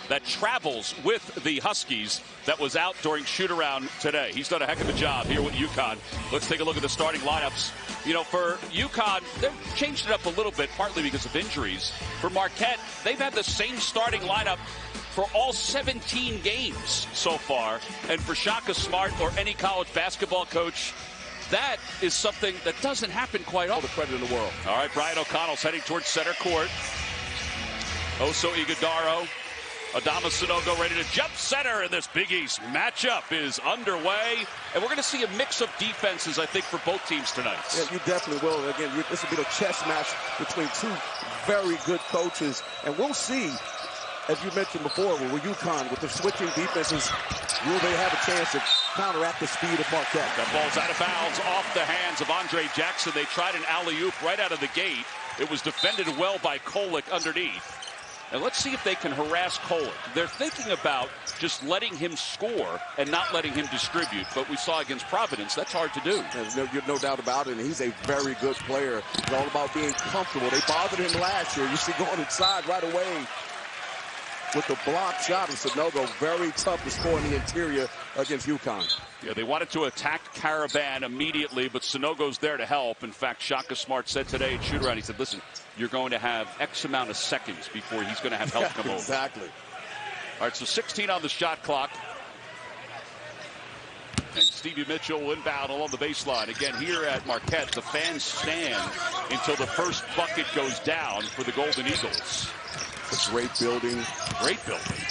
that travels with the Huskies that was out during shoot-around today. He's done a heck of a job here with UConn. Let's take a look at the starting lineups. You know, for UConn, they've changed it up a little bit, partly because of injuries. For Marquette, they've had the same starting lineup for all 17 games so far. And for Shaka Smart or any college basketball coach, that is something that doesn't happen quite often. All the credit in the world. All right, Brian O'Connell's heading towards center court. Oso Ighodaro, Adama Sanogo ready to jump center, and this Big East matchup is underway. And we're going to see a mix of defenses, I think, for both teams tonight. Yeah, you definitely will. Again, this will be a chess match between two very good coaches. And we'll see, as you mentioned before, with UConn, with the switching defenses, will they have a chance to counteract the speed of Marquette? That ball's out of bounds off the hands of Andre Jackson. They tried an alley-oop right out of the gate. It was defended well by Kolek underneath. And let's see if they can harass Kolek. They're thinking about just letting him score and not letting him distribute. But we saw against Providence, that's hard to do. There's no doubt about it. And he's a very good player. It's all about being comfortable. They bothered him last year. You see going inside right away with the block shot of Sanogo. Very tough to score in the interior against UConn. Yeah, they wanted to attack Caravan immediately, but Sanogo's there to help. In fact, Shaka Smart said today at shoot-around, he said, listen, you're going to have X amount of seconds before he's going to have help come over. Exactly. All right, so 16 on the shot clock. And Stevie Mitchell inbound along the baseline. Again, here at Marquette, the fans stand until the first bucket goes down for the Golden Eagles. It's a great building. Great building.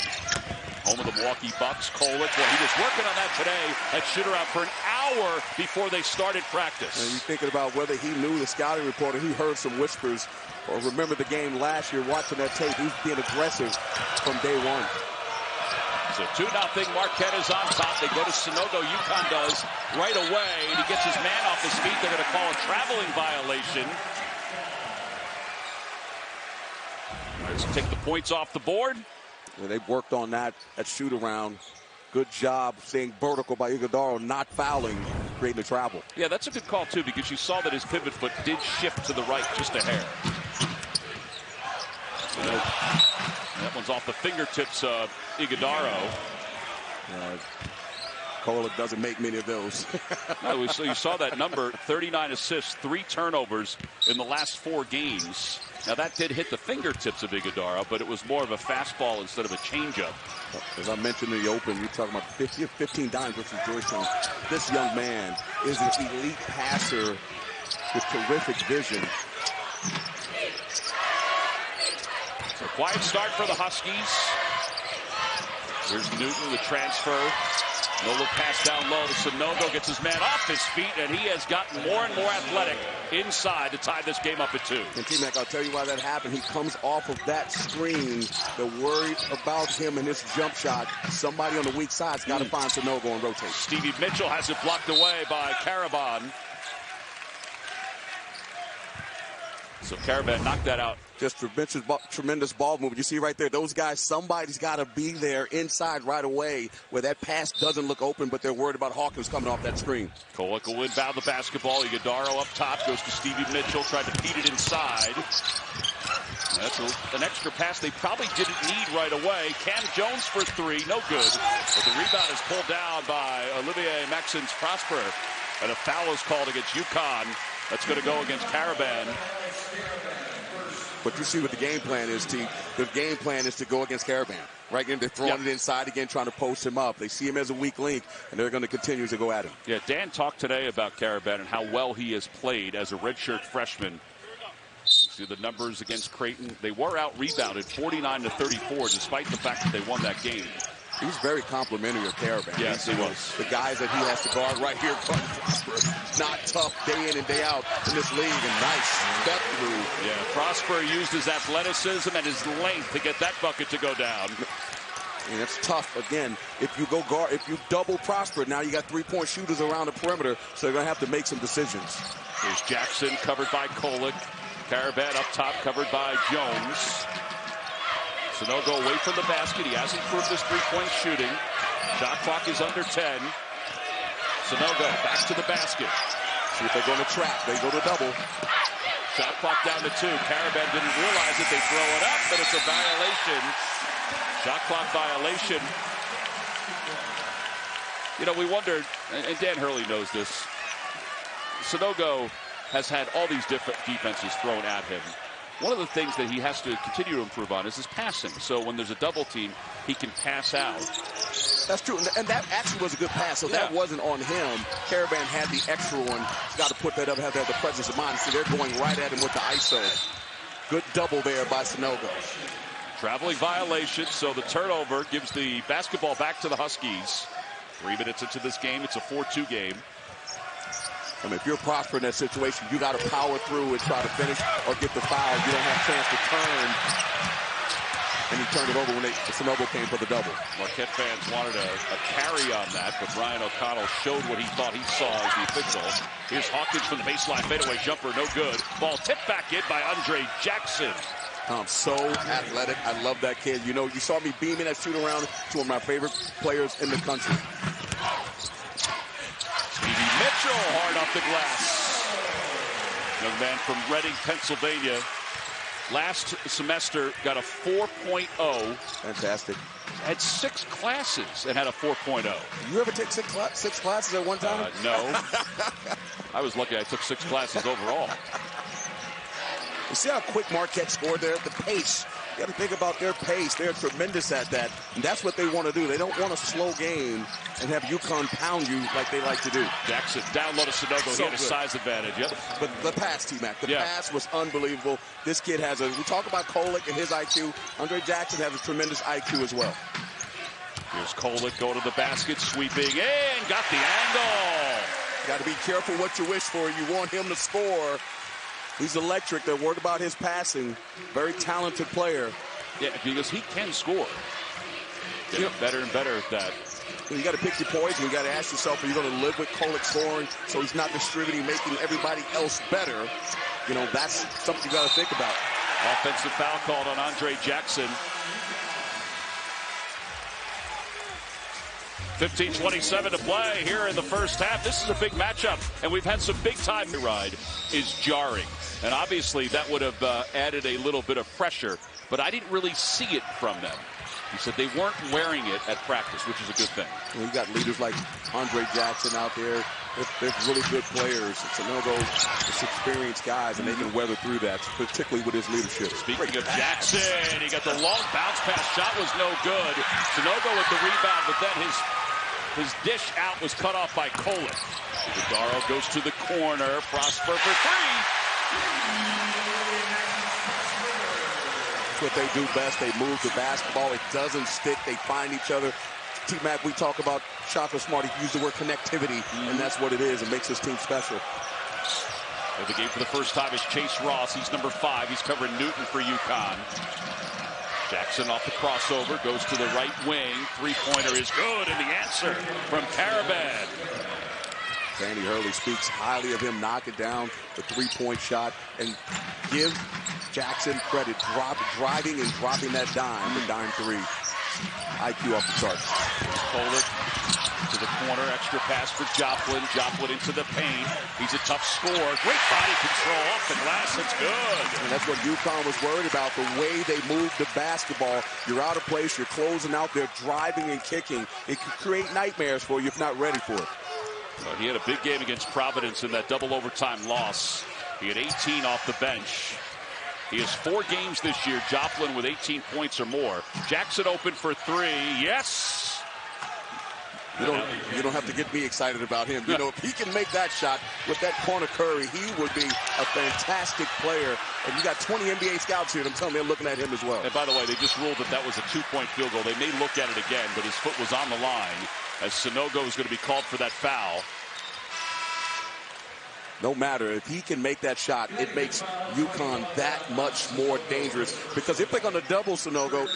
Home of the Milwaukee Bucks. Kolek, well, he was working on that today at shoot-around for an hour before they started practice. And you're thinking about whether he knew the scouting reporter. He heard some whispers. Or remember the game last year, watching that tape. He's being aggressive from day one. So 2-0, Marquette is on top. They go to Sanogo. UConn does right away, and he gets his man off his feet. They're going to call a traveling violation. All right, so take the points off the board. Yeah, they've worked on that at shoot-around. Good job staying vertical by Ighodaro, not fouling, creating the travel. Yeah, that's a good call, too, because you saw that his pivot foot did shift to the right just a hair. So that one's off the fingertips of Ighodaro. Kolek doesn't make many of those. No, so you saw that number, 39 assists, 3 turnovers in the last 4 games. Now, that did hit the fingertips of Ighodaro, but it was more of a fastball instead of a changeup. As I mentioned in the open, you're talking about 15 dimes versus Georgetown. This young man is an elite passer with terrific vision. So quiet start for the Huskies. Here's Newton, the transfer. No little pass down low to Sanogo, gets his man off his feet, and he has gotten more and more athletic inside to tie this game up at 2. And T-Mac, I'll tell you why that happened. He comes off of that screen. They're worried about him and his jump shot. Somebody on the weak side's got to find Sanogo and rotate. Stevie Mitchell has it blocked away by Caravan. So Caravan knocked that out. Just tremendous ball movement. You see right there, those guys, somebody's got to be there inside right away where that pass doesn't look open, but they're worried about Hawkins coming off that screen. Kolek will inbound the basketball. Ighodaro up top, goes to Stevie Mitchell, tried to feed it inside. That's an extra pass they probably didn't need right away. Cam Jones for 3, no good. But the rebound is pulled down by Olivier Maxence Prosper. And a foul is called against UConn. That's going to go against Caravan. But you see what the game plan is, T. The game plan is to go against Caravan. Right? They're throwing it inside again, trying to post him up. They see him as a weak link, and they're going to continue to go at him. Yeah, Dan talked today about Caravan and how well he has played as a redshirt freshman. You see the numbers against Creighton. They were out-rebounded 49-34, despite the fact that they won that game. He's very complimentary of Caravan. Yes, he was. The guys that he has to guard right here. Not tough day in and day out in this league. And nice step through. Yeah, Prosper used his athleticism and his length to get that bucket to go down. And it's tough. Again, if you go guard, if you double Prosper, now you got 3-point shooters around the perimeter, so they're going to have to make some decisions. There's Jackson covered by Kolek. Caravan up top covered by Jones. Sanogo away from the basket. He has improved his 3-point shooting. Shot clock is under 10. Sanogo back to the basket. See if they're going to trap. They go to double. Shot clock down to 2. Caravan didn't realize it. They throw it up, but it's a violation. Shot clock violation. You know, we wondered, and Dan Hurley knows this, Sanogo has had all these different defenses thrown at him. One of the things that he has to continue to improve on is his passing. So when there's a double team, he can pass out. That's true, and that actually was a good pass, so that wasn't on him. Caravan had the extra one. Got to put that up, have the presence of mind. So they're going right at him with the ISO. Good double there by Sanogo. Traveling violation, so the turnover gives the basketball back to the Huskies. 3 minutes into this game, it's a 4-2 game. I mean, if you're Prosper in that situation, you got to power through and try to finish or get the foul. You don't have a chance to turn. And he turned it over when Sanogo came for the double. Marquette fans wanted a carry on that, but Ryan O'Connell showed what he thought he saw as the official. Here's Hawkins from the baseline fadeaway jumper, no good. Ball tipped back in by Andre Jackson. So athletic. I love that kid. You know, you saw me beaming that shoot around to one of my favorite players in the country. Stevie Mitchell hard off the glass. Young man from Reading, Pennsylvania. Last semester got a 4.0. Fantastic. Had 6 classes and had a 4.0. You ever take six classes at one time? No. I was lucky I took 6 classes overall. You see how quick Marquette scored there? The pace. You got to think about their pace. They're tremendous at that. And that's what they want to do. They don't want a slow game and have UConn pound you like they like to do. Jackson down low to Sanogo. He had a size advantage. Yep. But the pass, T-Mac. The pass was unbelievable. This kid has we talk about Kolek and his IQ. Andre Jackson has a tremendous IQ as well. Here's Kolek going to the basket, sweeping in. Got the angle. Got to be careful what you wish for. You want him to score. He's electric. They're worried about his passing. Very talented player. Yeah, because he can score. Getting better and better at that. You got to pick your poison. You got to ask yourself, are you going to live with Kolek scoring so he's not distributing, making everybody else better? You know, that's something you got to think about. Offensive foul called on Andre Jackson. 15:27 to play here in the first half. This is a big matchup, and we've had some big-time ride is jarring. And obviously that would have added a little bit of pressure, but I didn't really see it from them. He said they weren't wearing it at practice, which is a good thing. Well, you got leaders like Andre Jackson out there. They're really good players. Sanogo is experienced guys, and they can weather through that, particularly with his leadership. Speaking of Jackson, he got the long bounce pass. Shot was no good. Sanogo with the rebound, but then his dish out was cut off by Kolek. Guidaro goes to the corner. Prosper for 3. That's what they do best. They move the basketball. It doesn't stick. They find each other. T-Mac, we talk about Shaka Smart. He used the word connectivity, and that's what it is. It makes this team special. The game for the first time is Chase Ross. He's number 5. He's covering Newton for UConn. Jackson off the crossover, goes to the right wing. 3-pointer is good, and the answer from Caravan. Danny Hurley speaks highly of him. Knock it down, the 3-point shot, and give Jackson credit. Driving and dropping that dime, the dime 3. IQ off the charts. Kolek to the corner, extra pass for Joplin. Joplin into the paint. He's a tough scorer. Great body control off the glass. That's good. And that's what UConn was worried about, the way they moved the basketball. You're out of place. You're closing out. They're driving and kicking. It could create nightmares for you if not ready for it. Well, he had a big game against Providence in that double overtime loss. He had 18 off the bench. He has 4 games this year. Joplin with 18 points or more. Jackson open for 3. Yes. You don't have to get me excited about him. You know, if he can make that shot with that corner curry, he would be a fantastic player. And you got 20 NBA scouts here, and I'm telling you, they're looking at him as well. And by the way, they just ruled that was a 2-point field goal. They may look at it again, but his foot was on the line as Sanogo is going to be called for that foul. No matter, if he can make that shot, it makes UConn that much more dangerous. Because if they're going to double Sanogo,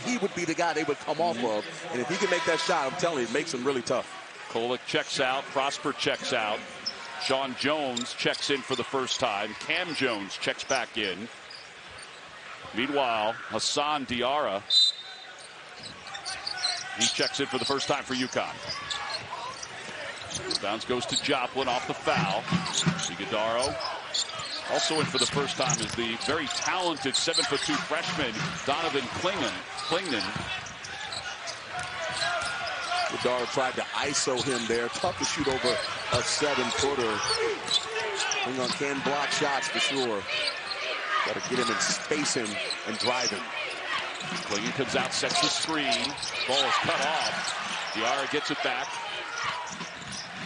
he would be the guy they would come off of. And if he can make that shot, I'm telling you, it makes him really tough. Kolek checks out. Prosper checks out. Sean Jones checks in for the first time. Cam Jones checks back in. Meanwhile, Hassan Diarra, he checks in for the first time for UConn. Bounce goes to Joplin off the foul. Guidaro also in for the first time is the very talented 7'2" freshman Donovan Klingman. Iguodala tried to ISO him there. Tough to shoot over a 7-footer. UConn can block shots for sure. Got to get him and space him and drive him. Clingan comes out, sets the screen. Ball is cut off. Diarra gets it back.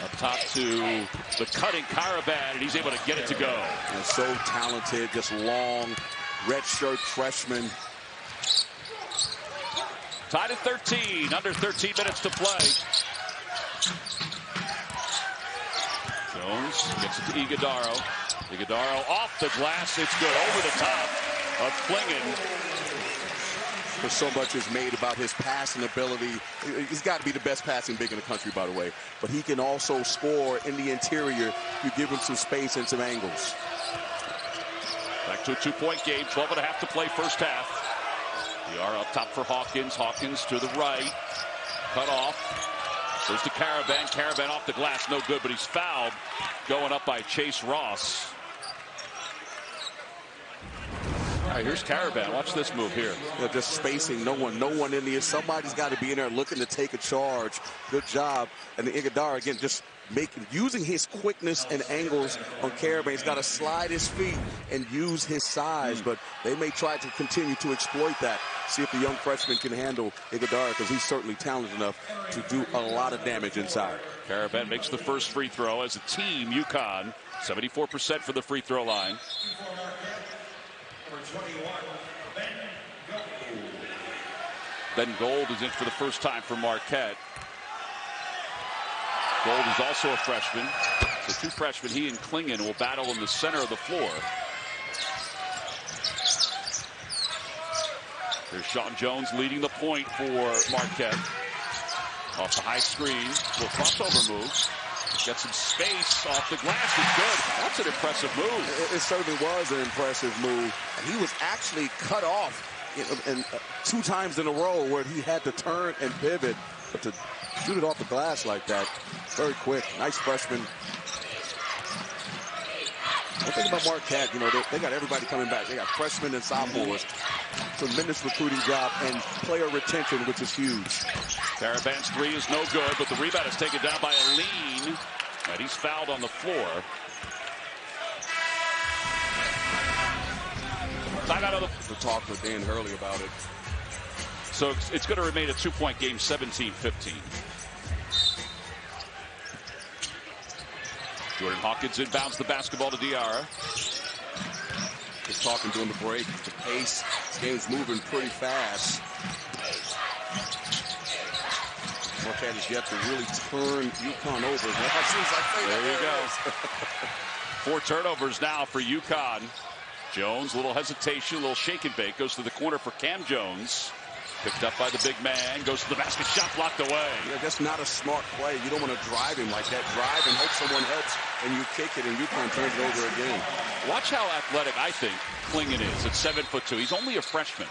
Up top to the cutting Karaban, and he's able to get it to go. And so talented, just long, redshirt freshman. Tied at 13, under 13 minutes to play. Jones gets it to Iguodala. Iguodala off the glass, it's good. Over the top of Clingan. So much is made about his passing ability. He's got to be the best passing big in the country, by the way. But he can also score in the interior. You give him some space and some angles. Back to a 2-point game, 12.5 to play first half. Diarra up top for Hawkins. Hawkins to the right. Cut off. Goes to Karaban. Karaban off the glass, no good, but he's fouled. Going up by Chase Ross. All right, here's Karaban. Watch this move here. Yeah, just spacing. No one in there. Somebody's got to be in there looking to take a charge. Good job. And the Iguodala, again, just using his quickness and angles on Karaban. He's got to slide his feet and use his size, but they may try to continue to exploit that. See if the young freshman can handle Iguodala, because he's certainly talented enough to do a lot of damage inside. Karaban makes the first free throw as a team. UConn, 74% for the free throw line. Ben Gold is in for the first time for Marquette. Gold is also a freshman. So two freshmen, he and Clingan, will battle in the center of the floor. There's Sean Jones leading the point for Marquette. Off the high screen, little crossover move. Gets some space off the glass. It's good. That's an impressive move. It certainly was an impressive move. And he was actually cut off in 2 times in a row where he had to turn and pivot. But to shoot it off the glass like that, very quick. Nice freshman. The thing about Marquette, they got everybody coming back. They got freshmen and sophomores. Tremendous recruiting job and player retention, which is huge. Karaban's three is no good, but the rebound is taken down by Aline, and he's fouled on the floor. Timeout of the talk with Dan Hurley about it. So it's going to remain a 2-point game, 17-15. Jordan Hawkins inbounds the basketball to Diarra. Just talking during the break, the pace, game's moving pretty fast. Marquette has yet to really turn UConn over. There you go. 4 turnovers now for UConn. Jones, a little hesitation, a little shake and bake. Goes to the corner for Cam Jones. Picked up by the big man. Goes to the basket, shot blocked away. Yeah, that's not a smart play. You don't want to drive him like that. Drive and hope someone helps, and you kick it, and UConn turns it over again. Watch how athletic I think Clingan is at 7'2". He's only a freshman.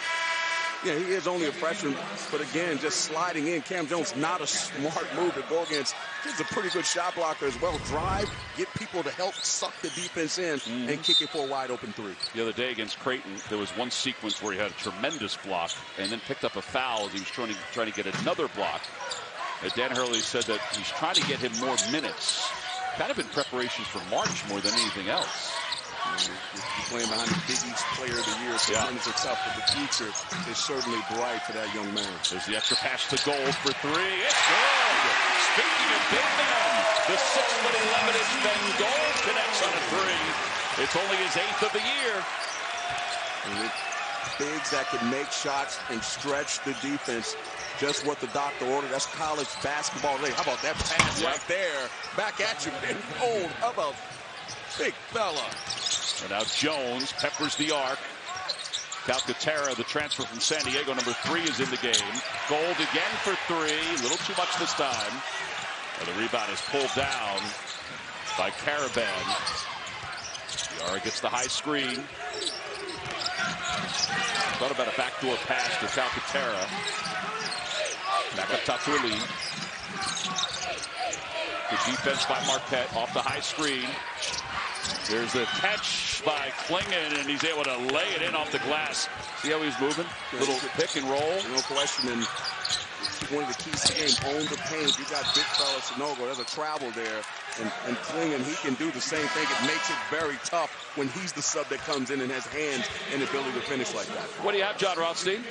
Yeah, he is only a freshman, but again, just sliding in. Cam Jones, not a smart move to go against. He's a pretty good shot blocker as well. Drive, get people to help suck the defense in, and kick it for a wide open 3. The other day against Creighton, there was one sequence where he had a tremendous block and then picked up a foul as he was trying to get another block. And Dan Hurley said that he's trying to get him more minutes, kind of in preparation for March more than anything else. You're playing behind the Big East Player of the Year, so minutes are tough, but the future is certainly bright for that young man. There's the extra pass to Gold for 3. It's good. Speaking of big men, the 6'11" Ben Gold connects on a 3. It's only his 8th of the year. And bigs that can make shots and stretch the defense. Just what the doctor ordered. That's college basketball. How about that pass right there? Back at you, Ben Gold. How about big fella? And now Jones peppers the arc. Calcaterra, the transfer from San Diego, number 3, is in the game. Gold again for 3. A little too much this time. And the rebound is pulled down by Karaban. Diarra gets the high screen. Thought about a backdoor pass to Calcaterra. Back up top to Aline. Good defense by Marquette off the high screen. There's the catch by Clingan, and he's able to lay it in off the glass. See how he's moving? Little pick and roll. No question. And one of the keys to the game. Own the paint. You got big fella Sanogo. There's a travel there. And Klingon, he can do the same thing. It makes it very tough when he's the sub that comes in and has hands and ability to finish like that. What do you have, John Rothstein?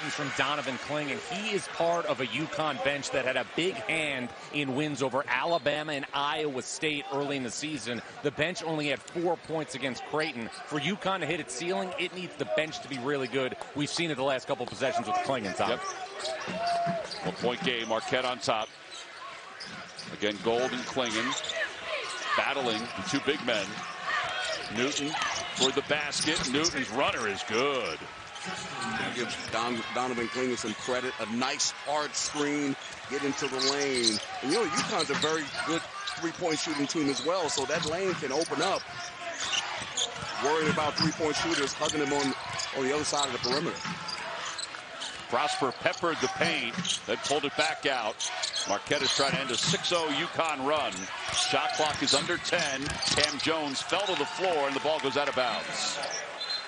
From Donovan Klingon. He is part of a UConn bench that had a big hand in wins over Alabama and Iowa State early in the season. The bench only had 4 points against Creighton. For UConn to hit its ceiling, it needs the bench to be really good. We've seen it the last couple possessions with Klingon, Tom. Yep. 1 point game, Marquette on top. Again, Gold and Klingon battling the two big men. Newton toward the basket. Newton's runner is good. Give Donovan Klingon some credit. A nice hard screen, get into the lane. And UConn's a very good three-point shooting team as well, so that lane can open up. Worried about three-point shooters hugging him on the other side of the perimeter. Prosper peppered the paint, then pulled it back out. Marquette is trying to end a 6-0 UConn run. Shot clock is under 10. Cam Jones fell to the floor, and the ball goes out of bounds.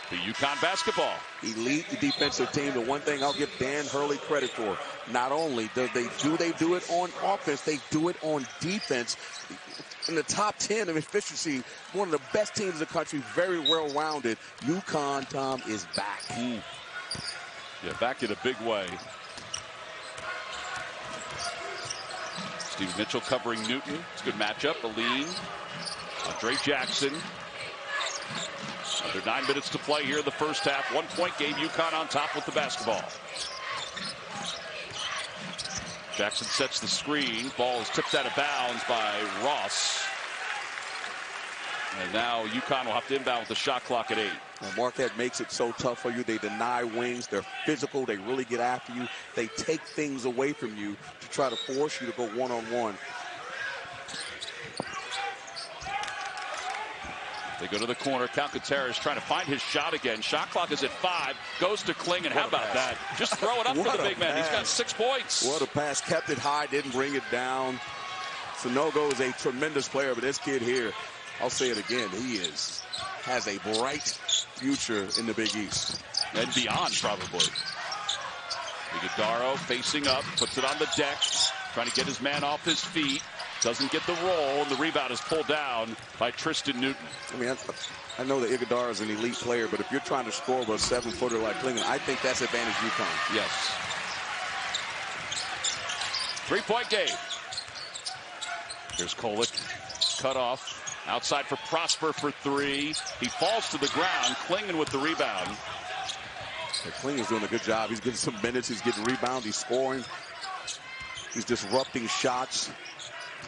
The UConn basketball. Elite defensive team. The one thing I'll give Dan Hurley credit for, not only do they do it on offense, they do it on defense. In the top 10 of efficiency, one of the best teams in the country, very well-rounded. UConn, Tom, is back. Yeah, back in a big way. Steve Mitchell covering Newton. It's a good matchup. Aline, Andre Jackson. Under 9 minutes to play here in the first half. 1 point game. UConn on top with the basketball. Jackson sets the screen. Ball is tipped out of bounds by Ross. And now UConn will have to inbound with the shot clock at 8. And Marquette makes it so tough for you. They deny wings. They're physical. They really get after you. They take things away from you to try to force you to go one-on-one. They go to the corner. Calcaterra is trying to find his shot again. Shot clock is at 5. Goes to Klingon. How about that? Just throw it up for the big man. He's got 6 points. What a pass. Kept it high. Didn't bring it down. Sanogo is a tremendous player, but this kid here, I'll say it again, he has a bright future in the Big East. And beyond, probably. Iguodaro facing up. Puts it on the deck. Trying to get his man off his feet. Doesn't get the roll, and the rebound is pulled down by Tristan Newton. I mean, I know that Iguodaro is an elite player, but if you're trying to score with a 7-footer like Klingon, I think that's advantage UConn. Yes. 3-point game. Here's Kolek. Cut off. Outside for Prosper for 3. He falls to the ground. Klingon with the rebound. Yeah, Klingon's doing a good job. He's getting some minutes. He's getting rebounds. He's scoring. He's disrupting shots.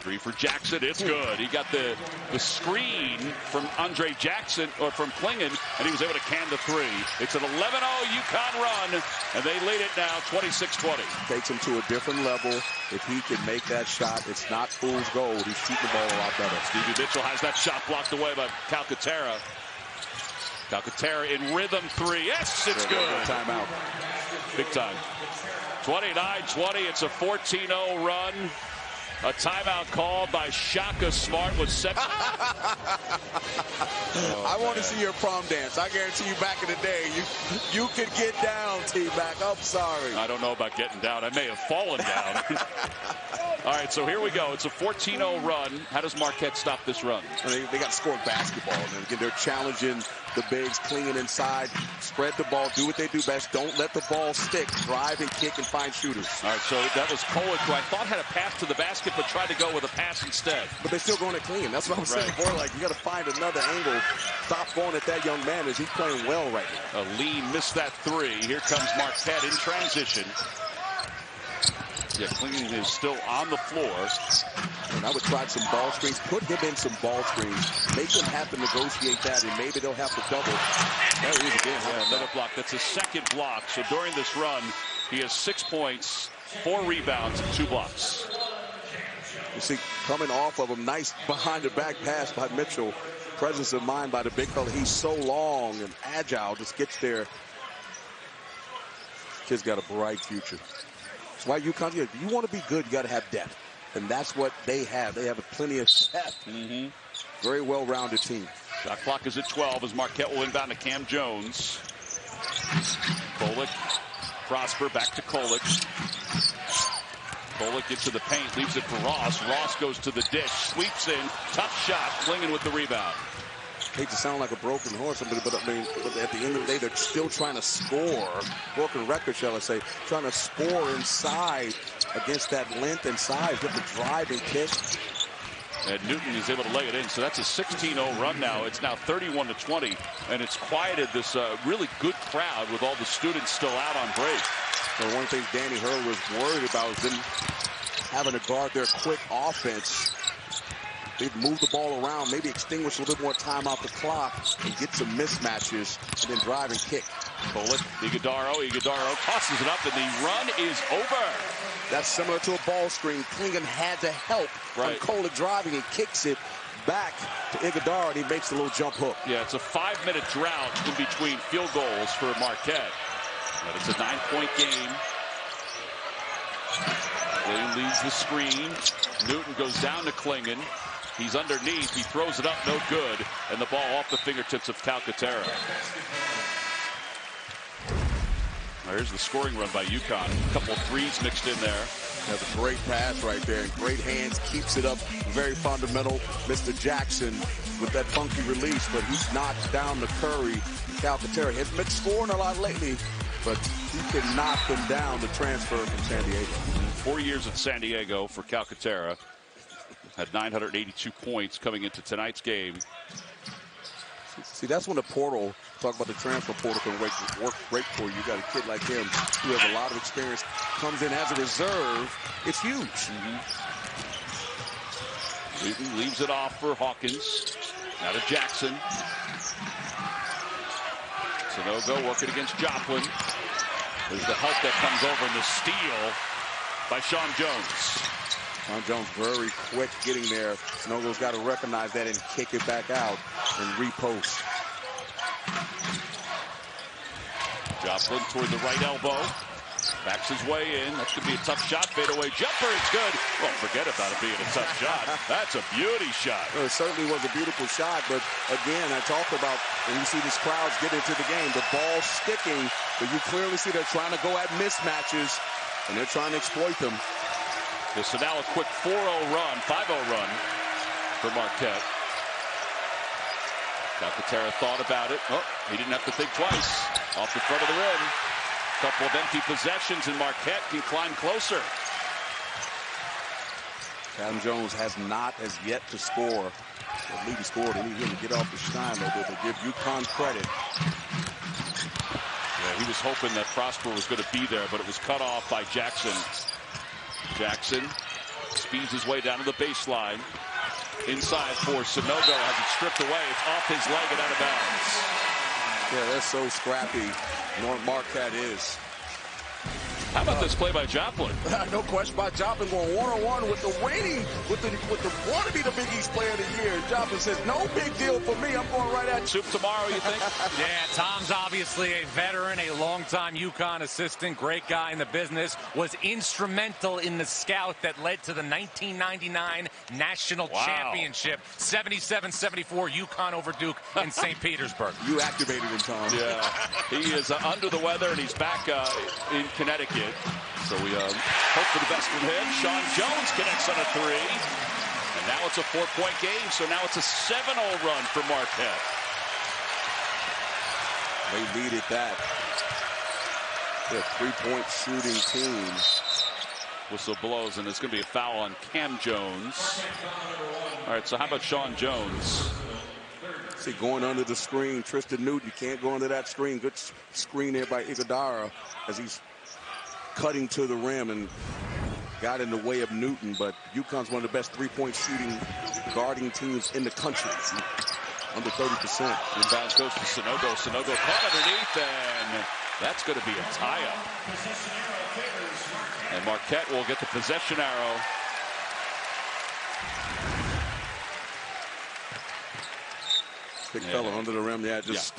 3 for Jackson. It's good. He got the screen from Andre Jackson, or from Klingon, and he was able to can the 3. It's an 11-0 UConn run, and they lead it now 26-20. Takes him to a different level. If he can make that shot, it's not fool's gold. He's shooting the ball a lot better. Stevie Mitchell has that shot blocked away by Calcaterra. Calcaterra in rhythm 3. Yes, it's good. Timeout. Big time. 29-20. It's a 14-0 run. A timeout called by Shaka Smart was set. I want to see your prom dance. I guarantee you back in the day, you could get down, T-Mac. I'm sorry. I don't know about getting down. I may have fallen down. All right, so here we go. It's a 14-0 run. How does Marquette stop this run? They got to score basketball. And again, they're challenging the bigs, clinging inside, spread the ball, do what they do best. Don't let the ball stick. Drive and kick and find shooters. All right, so that was Kolek, who I thought had a pass to the basket, but tried to go with a pass instead. But they're still going to clean. That's what I'm saying before. Like, you got to find another angle. Stop going at that young man as he's playing well right now. Aline missed that 3. Here comes Marquette in transition. Yeah, Klingon is still on the floor. And I would try some ball screens. Put him in some ball screens. Make him have to negotiate that, and maybe they'll have to double. There he is again. Yeah, another block. That's a second block. So during this run, he has 6 points, 4 rebounds, and 2 blocks. You see, coming off of him, nice behind-the-back pass by Mitchell. Presence of mind by the big fella. He's so long and agile, just gets there. Kid's got a bright future. That's why UConn, you want to be good, you got to have depth. And that's what they have. They have plenty of depth. Very well-rounded team. Shot clock is at 12 as Marquette will inbound to Cam Jones. Kolek Prosper back to Kolek. Kolek into the paint, leaves it for Ross. Ross goes to the dish, sweeps in, tough shot, Klingon with the rebound. Hate to sound like a broken horse, but I mean, at the end of the day, they're still trying to score. Broken record, shall I say, trying to score inside against that length and size with the drive and kick. And Newton is able to lay it in, so that's a 16-0 run now. It's now 31-20, and it's quieted this really good crowd with all the students still out on break. So one thing Danny Hurley was worried about was them having to guard their quick offense. They'd move the ball around, maybe extinguish a little bit more time off the clock and get some mismatches and then drive and kick. Bullet, Iguodaro tosses it up, and the run is over. That's similar to a ball screen. Klingon had to help on Kolek driving and kicks it back to Iguodaro, and he makes the little jump hook. Yeah, it's a 5-minute drought in between field goals for Marquette. But it's a 9-point game. Klingon leaves the screen. Newton goes down to Klingon. He's underneath. He throws it up, no good. And the ball off the fingertips of Calcaterra. There's the scoring run by UConn. A couple of threes mixed in there. That's a great pass right there. And great hands, keeps it up. Very fundamental. Mr. Jackson with that funky release, but he's knocked down the Curry. Calcaterra has been scoring a lot lately, but he can knock them down, the transfer from San Diego. 4 years at San Diego for Calcaterra. Had 982 points coming into tonight's game. See, that's when the portal, talk about the transfer portal, can work great for you. You got a kid like him who has a lot of experience, comes in as a reserve. It's huge. Newton leaves it off for Hawkins. Now to Jackson. Sanogo working against Joplin. There's the help that comes over, and the steal by Sean Jones. Sean Jones very quick getting there. Sanogo's got to recognize that and kick it back out and repost. Joplin toward the right elbow. Backs his way in. That's going to be a tough shot. Fadeaway jumper. It's good. Well, forget about it being a tough shot. That's a beauty shot. Well, it certainly was a beautiful shot. But again, I talked about when you see these crowds get into the game, the ball sticking, but you clearly see they're trying to go at mismatches and they're trying to exploit them. So now a quick 4-0 run, 5-0 run for Marquette. Calcaterra thought about it. Oh, he didn't have to think twice. Off the front of the rim. Couple of empty possessions, and Marquette can climb closer. Adam Jones has yet to score. I believe he scored. He needed him to get off the shine a little bit, but give UConn credit. Yeah, he was hoping that Prosper was going to be there, but it was cut off by Jackson. Jackson speeds his way down to the baseline. Inside for Sanogo, has it stripped away. It's off his leg and out of bounds. Yeah, that's so scrappy. Marquette is. How about this play by Joplin? No question about Joplin going one-on-one with the want to be the Big East player of the year. Joplin says, no big deal for me. I'm going right at Soup tomorrow, you think? Yeah, Tom's obviously a veteran, a longtime UConn assistant, great guy in the business, was instrumental in the scout that led to the 1999 national championship. 77-74 UConn over Duke in St. Petersburg. You activated him, Tom. Yeah, he is under the weather, and he's back in Connecticut. So we hope for the best from him. Sean Jones connects on a three. And now it's a 4-point game, so now it's a 7-0 run for Marquette. They needed that. They're a 3-point shooting team. Whistle blows, and it's going to be a foul on Cam Jones. All right, so how about Sean Jones? See, going under the screen, Tristan Newton, you can't go under that screen. Good screen there by Iguodaro as he's cutting to the rim and got in the way of Newton, but UConn's one of the best 3-point shooting guarding teams in the country. Under 30%. Inbounds goes to Sanogo. Sanogo caught underneath, and that's going to be a tie-up. And Marquette will get the possession arrow. Big fella under the rim. Yeah, just.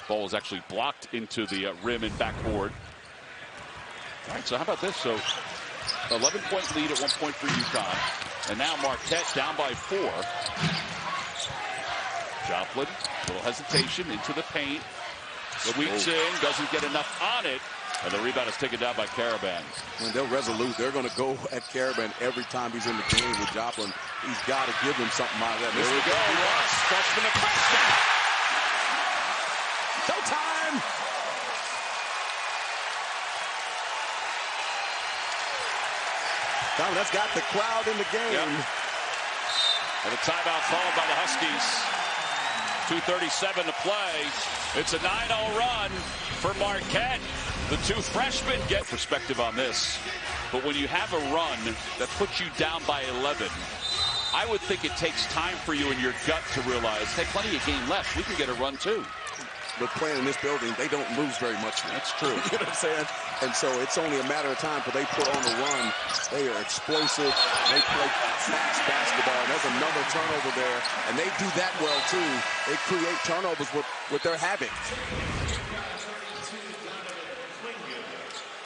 Ball is actually blocked into the rim and backboard. All right, so how about this? So 11-point lead at 1 point for UConn. And now Marquette down by 4. Joplin, little hesitation into the paint. Sweeps in, doesn't get enough on it. And the rebound is taken down by Caravan. When they're resolute, they're going to go at Caravan every time he's in the game with Joplin. He's got to give him something out of that. Here we go. Ross, freshman to freshman. Showtime! That's got the crowd in the game. Yep. And a timeout called by the Huskies. 2:37 to play. It's a 9-0 run for Marquette. The two freshmen get perspective on this. But when you have a run that puts you down by 11, I would think it takes time for you in your gut to realize, hey, plenty of game left. We can get a run too. But playing in this building, they don't lose very much. That's true. You know what I'm saying? And so it's only a matter of time till they put on the run. They are explosive. They play fast basketball. And there's another turnover there. And they do that well, too. They create turnovers with their havoc.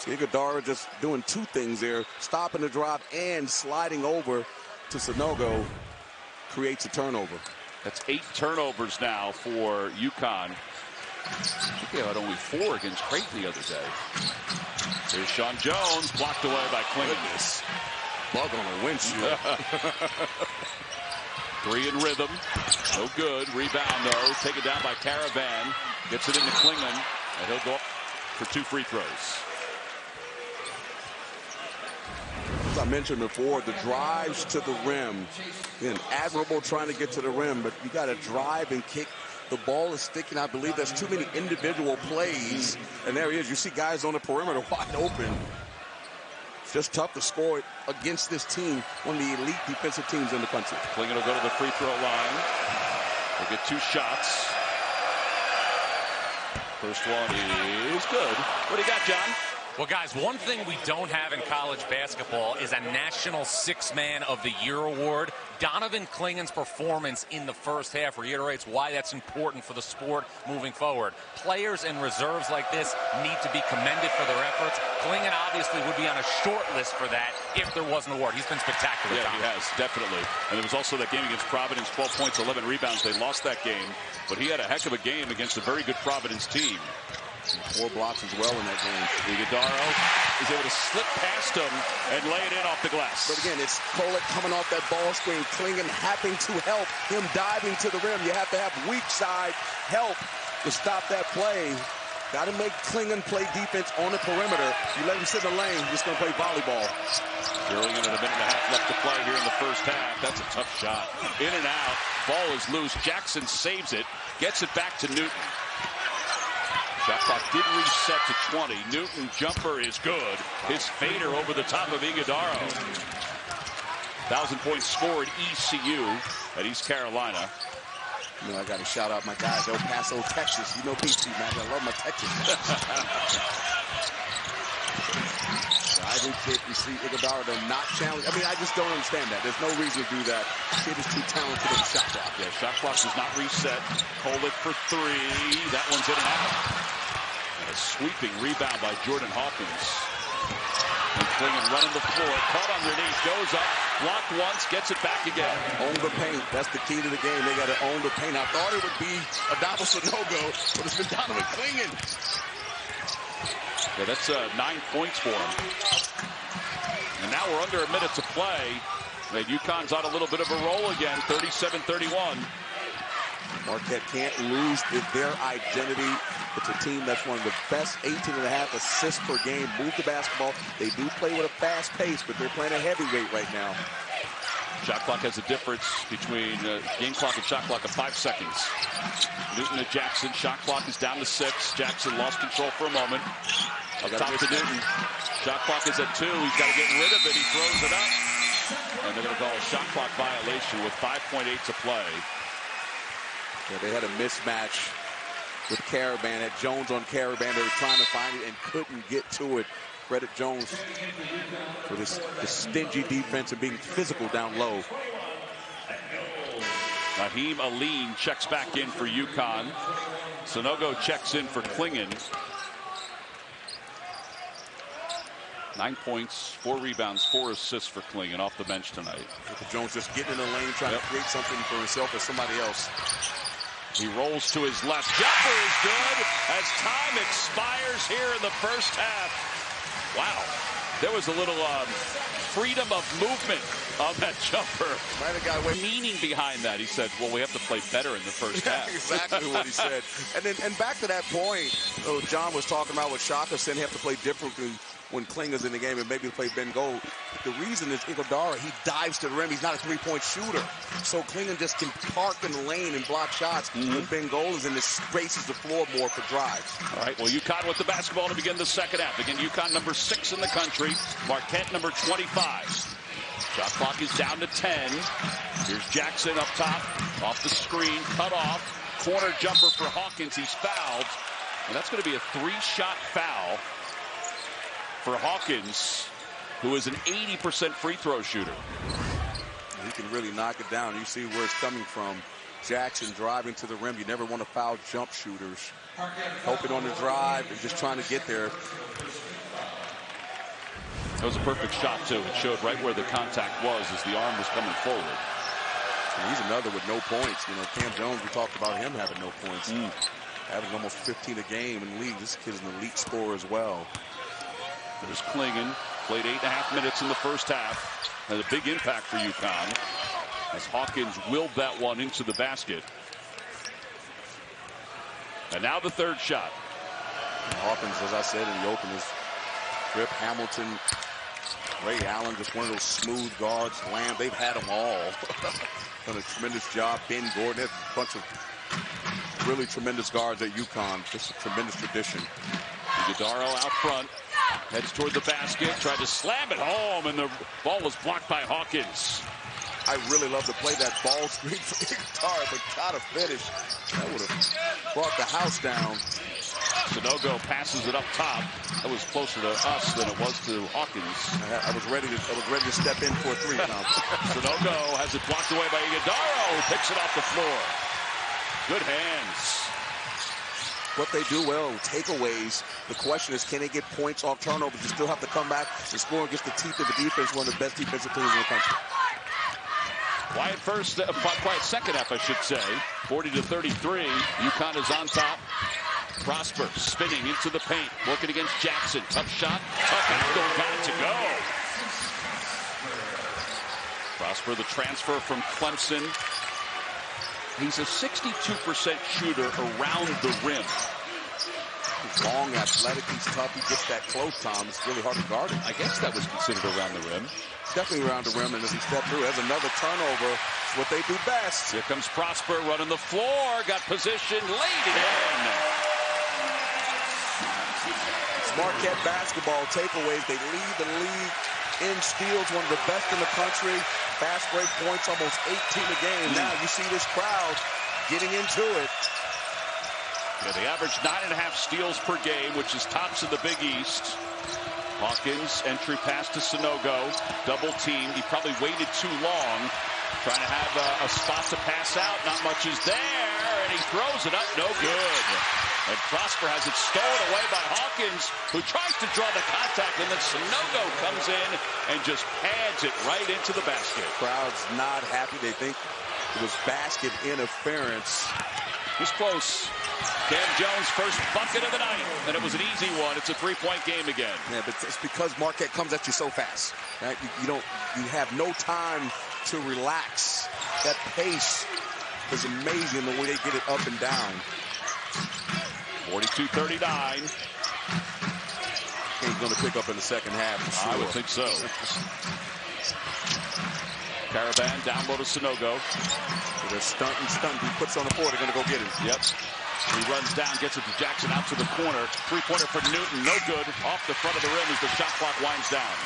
Iguodala just doing two things there. Stopping the drop and sliding over to Sanogo creates a turnover. That's 8 turnovers now for UConn. I think they had only 4 against Creighton the other day. There's Sean Jones, blocked away by Klingon. Bug on a windshield. 3 in rhythm. No good. Rebound, though. Taken down by Caravan. Gets it into Klingon. And he'll go up for 2 free throws. As I mentioned before, the drives to the rim. Again, admirable trying to get to the rim, but you got to drive and kick. The ball is sticking. I believe there's too many individual plays. And there he is. You see guys on the perimeter wide open. It's just tough to score against this team, one of the elite defensive teams in the country. Klingon will go to the free throw line. They'll get 2 shots. First one is good. What do you got, John? Well, guys, one thing we don't have in college basketball is a National Six-Man of the Year award. Donovan Klingon's performance in the first half reiterates why that's important for the sport moving forward. Players and reserves like this need to be commended for their efforts. Klingon obviously would be on a short list for that if there was an award. He's been spectacular. Yeah, he has, definitely. And there was also that game against Providence, 12 points, 11 rebounds. They lost that game, but he had a heck of a game against a very good Providence team. 4 blocks as well in that game. Iguodala is able to slip past him and lay it in off the glass. But again, it's Kolek coming off that ball screen. Klingon having to help him diving to the rim. You have to have weak side help to stop that play. Got to make Klingon play defense on the perimeter. You let him sit in the lane, he's going to play volleyball. Barely in a minute and a half left to play here in the first half. That's a tough shot. In and out. Ball is loose. Jackson saves it. Gets it back to Newton. Shot clock did reset to 20. Newton jumper is good. His fader over the top of Iguodala. 1,000-point score at ECU at East Carolina. You know, I got to shout out my guys, El Paso, Texas. You know BT, man. I love my Texas. Driving kick, you see Iguodala, they're not challenged. I mean, I just don't understand that. There's no reason to do that. Kid is too talented in the shot clock. Yeah, shot clock does not reset. Kolek for 3. That one's in and out. And a sweeping rebound by Jordan Hawkins. And Klingon running the floor, caught underneath, goes up, blocked once, gets it back again. Own the paint. That's the key to the game. They got to own the paint. I thought it would be Adama Sanogo, but it's been Donovan Klingon. Yeah, that's 9 points for him. And now we're under a minute to play. And UConn's on a little bit of a roll again, 37-31. Marquette can't lose their identity. It's a team that's one of the best, 18.5 assists per game. Move the basketball. They do play with a fast pace, but they're playing a heavyweight right now. Shot clock has a difference between game clock and shot clock of 5 seconds. Newton to Jackson. Shot clock is down to 6. Jackson lost control for a moment. Up top to Newton. Shot clock is at 2. He's got to get rid of it. He throws it up. And they're going to call a shot clock violation with 5.8 to play. Yeah, they had a mismatch with Caravan. Had Jones on Caravan. They were trying to find it and couldn't get to it. Credit Jones for this stingy defense and being physical down low. Naheem Aline checks back in for UConn. Sanogo checks in for Klingon. 9 points, 4 rebounds, 4 assists for Klingon off the bench tonight. Jones just getting in the lane, trying to create something for himself or somebody else. He rolls to his left. Jumper is good as time expires here in the first half. Wow. There was a little freedom of movement on that jumper. Meaning behind that, he said, well, we have to play better in the first half. Exactly what he said. And back to that point, John was talking about what Shaka said, he have to play differently when Klinga's in the game and maybe play Ben Gold. The reason is Iguodala, he dives to the rim. He's not a three-point shooter. So Klinga just can park in the lane and block shots. When Ben Gold is in this, spaces the floor more for drives. All right, well, UConn with the basketball to begin the second half. Again, UConn number 6 in the country. Marquette number 25. Shot clock is down to 10. Here's Jackson up top, off the screen, cut off. Corner jumper for Hawkins. He's fouled. And that's going to be a 3-shot foul for Hawkins, who is an 80% free throw shooter. He can really knock it down. You see where it's coming from. Jackson driving to the rim. You never want to foul jump shooters. Hoping on the drive and just trying to get there. That was a perfect shot, too. It showed right where the contact was as the arm was coming forward. And he's another with no points. You know, Cam Jones, we talked about him having no points. Having almost 15 a game in the league. This kid's an elite scorer as well. There's Klingon. Played 8.5 minutes in the first half. Had a big impact for UConn as Hawkins willed that one into the basket. And now the third shot. And Hawkins, as I said in the open, is Rip Hamilton, Ray Allen, just one of those smooth guards. Lamb, they've had them all. Done a tremendous job. Ben Gordon, there's a bunch of really tremendous guards at UConn. Just a tremendous tradition. Iguodala out front. Heads toward the basket, tried to slam it home, and the ball was blocked by Hawkins. I really love to play that ball screen for Iguodala, but gotta finish. That would have brought the house down. Sanogo passes it up top. That was closer to us than it was to Hawkins. I was ready to step in for a three, Tom. Sanogo has it blocked away by Iguodala, who picks it off the floor. Good hands. What they do well, takeaways. The question is, can they get points off turnovers? You still have to come back and score against the teeth of the defense, one of the best defensive teams in the country. Quiet second half, I should say. 40-33. UConn is on top. Prosper spinning into the paint, working against Jackson. Tough shot, tough angle, got it to go. Prosper, the transfer from Clemson. He's a 62% shooter around the rim. He's long, athletic, he's tough. He gets that close, Tom. It's really hard to guard him. I guess that was considered around the rim. Definitely around the rim, and as he stepped through, has another turnover. It's what they do best. Here comes Prosper running the floor, got position, laid it in. It's Marquette basketball takeaways. They lead the league in steals, one of the best in the country. Fast break points, almost 18 a game. Now you see this crowd getting into it. Yeah, they average 9.5 steals per game, which is tops in the Big East. Hawkins, entry pass to Sanogo, double teamed. He probably waited too long, trying to have a spot to pass out. Not much is there, and he throws it up, no good. And Prosper has it stolen away by Hawkins, who tries to draw the contact, and then Sanogo comes in and just pads it right into the basket. Crowd's not happy. They think it was basket interference. It was close. Cam Jones' first bucket of the night, and it was an easy one. It's a three-point game again. Yeah, but it's because Marquette comes at you so fast. Right? You have no time to relax. That pace is amazing, the way they get it up and down. 42-39. He's going to pick up in the second half. Sure. I would think so. Caravan down low to Sanogo. They're stunting. He puts on the floor. They're going to go get him. Yep. He runs down, gets it to Jackson out to the corner. Three-pointer for Newton. No good. Off the front of the rim as the shot clock winds down.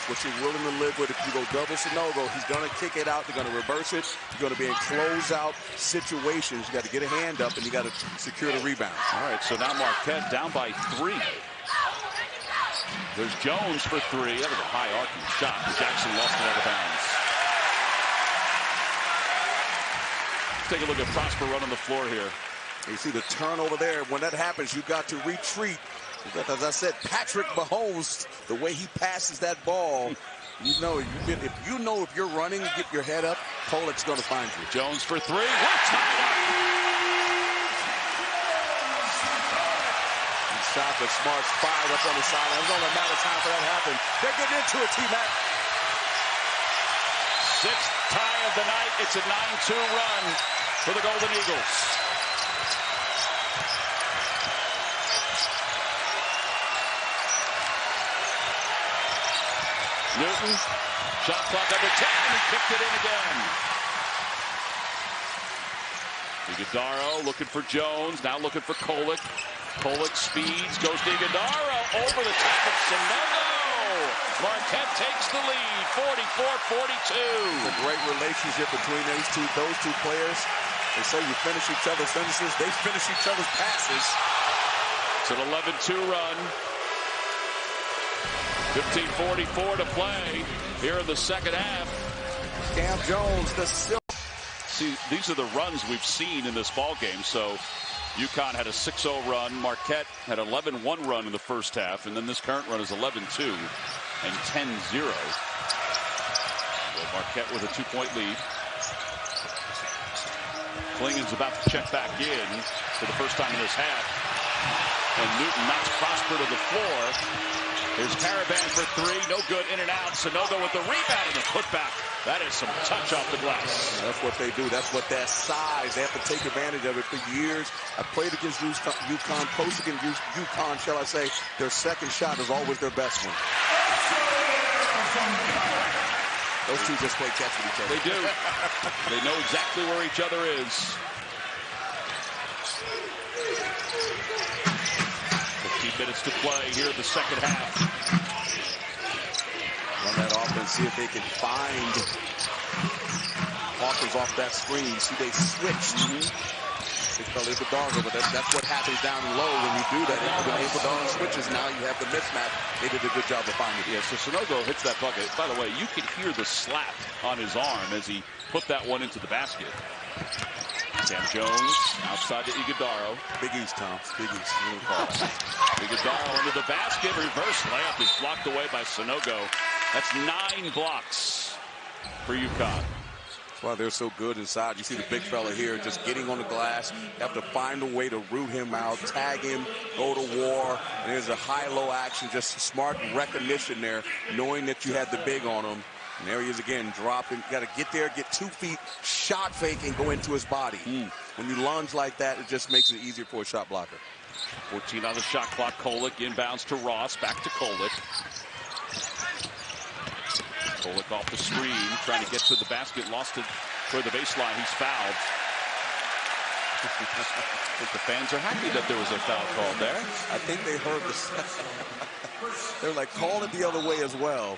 What you're willing to live with, if you go double Sanogo, he's going to kick it out. They're going to reverse it. You're going to be in closeout situations. You got to get a hand up, and you got to secure the rebound. All right, so now Marquette down by 3. There's Jones for 3. That was a high arcing shot, but Jackson lost it out of bounds. Take a look at Prosper running the floor here. You see the turnover there. When that happens, you got to retreat. As I said, Patrick Mahomes, the way he passes that ball, you know, if you're running, you get your head up, Pollack's going to find you. Jones for 3. We're tied up. shot, but Smart's fired up on the sideline. It's only a matter of time for that to happen. They're getting into it, T-Mac. Sixth tie of the night. It's a 9-2 run for the Golden Eagles. Newton, shot clock under 10, and he kicked it in again. Iguodaro looking for Jones, now looking for Kolek. Kolek speeds, goes to Iguodaro, over the top of Sanogo. Marquette takes the lead, 44-42. A great relationship between those two players. They say you finish each other's sentences, they finish each other's passes. It's an 11-2 run. 15:44 to play here in the second half. Cam Jones, the silk. See, these are the runs we've seen in this ball game. So UConn had a 6-0 run. Marquette had an 11-1 run in the first half. And then this current run is 11-2 and 10-0. Marquette with a 2-point lead. Klingen's about to check back in for the first time in this half. And Newton knocks Prosper to the floor. Here's Caravan for three. No good. In and out. Sanogo with the rebound and the putback. That is some touch off the glass. That's what they do. That's what that size. They have to take advantage of it for years. I played against UConn, coached against UConn, shall I say. Their second shot is always their best one. Those two just play catch with each other. They do. They know exactly where each other is. 15 minutes to play here in the second half. Run that offense, see if they can find Hawkins off that screen. See, they switched. Big fella Iguodaro, but that's what happens down low when you do that. When Iguodaro switches, now you have the mismatch. They did a good job of finding it. Yeah, so Sanogo hits that bucket. By the way, you can hear the slap on his arm as he put that one into the basket. Cam Jones outside to Iguodaro. Big East, Tom. Big East. Iguodaro into the basket. Reverse layup is blocked away by Sanogo. That's 9 blocks for UConn. That's why they're so good inside. You see the big fella here just getting on the glass. You have to find a way to root him out, tag him, go to war. And there's a high-low action, just smart recognition there, knowing that you had the big on him. And there he is again, dropping. Got to get there, get 2 feet, shot fake, and go into his body. When you lunge like that, it just makes it easier for a shot blocker. 14 on the shot clock. Kolek inbounds to Ross. Back to Kolek. Kolek off the screen, trying to get to the basket. Lost it toward the baseline. He's fouled. I think the fans are happy that there was a foul call there. I think they heard this. They're like, call it the other way as well.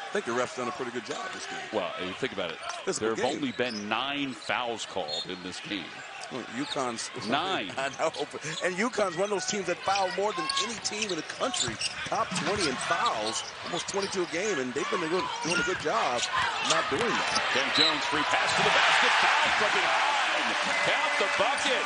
I think the ref's done a pretty good job this game. Well, you think about it. There have only been 9 fouls called in this game. UConn's 9. I know. And UConn's one of those teams that foul more than any team in the country. Top 20 in fouls, almost 22 a game, and they've been doing a good job not doing that. Cam Jones, free pass to the basket, foul from behind. Count the bucket.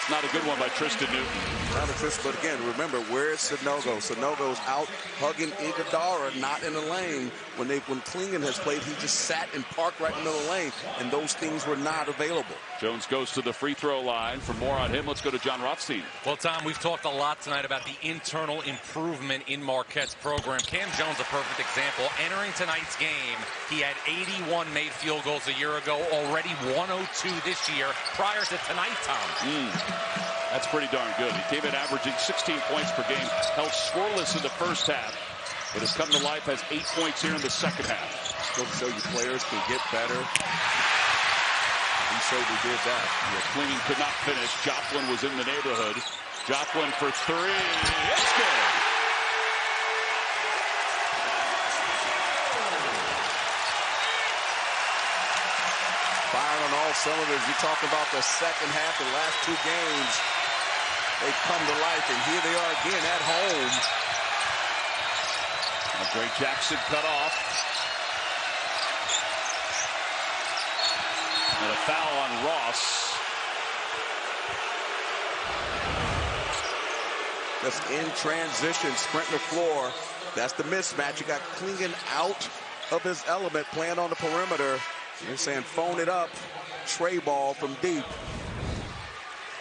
Not a good one by Tristan Newton. Not a Tristan, but again, remember, where's Sanogo? Sanogo's out hugging Iguodaro, not in the lane. When Klingen has played, he just sat and parked right in the middle of the lane, and those things were not available. Jones goes to the free throw line. For more on him, let's go to John Rothstein. Well, Tom, we've talked a lot tonight about the internal improvement in Marquette's program. Cam Jones, a perfect example. Entering tonight's game, he had 81 made field goals a year ago, already 102 this year, prior to tonight, Tom. That's pretty darn good. He came in averaging 16 points per game, held scoreless in the first half, but has come to life, has 8 points here in the second half. Go to show you players can get better. He certainly did that. Yeah, Klingen could not finish. Joplin was in the neighborhood. Joplin for 3. It's good. Firing on all cylinders. You talk about the second half, the last 2 games. They've come to life, and here they are again at home. Gray Jackson cut off. And a foul on Ross. Just in transition, sprinting the floor. That's the mismatch. You got Klingen out of his element, playing on the perimeter. They're saying phone it up. Tray ball from deep.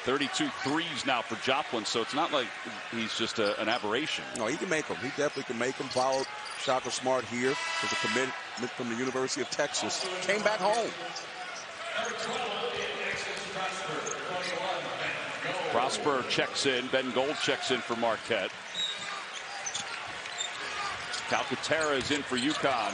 32 threes now for Joplin, so it's not like he's just an aberration. No, he can make them. He definitely can make them. Followed Shaka Smart here with a commitment from the University of Texas. Came back home. Prosper checks in. Ben Gold checks in for Marquette. Calcaterra is in for UConn.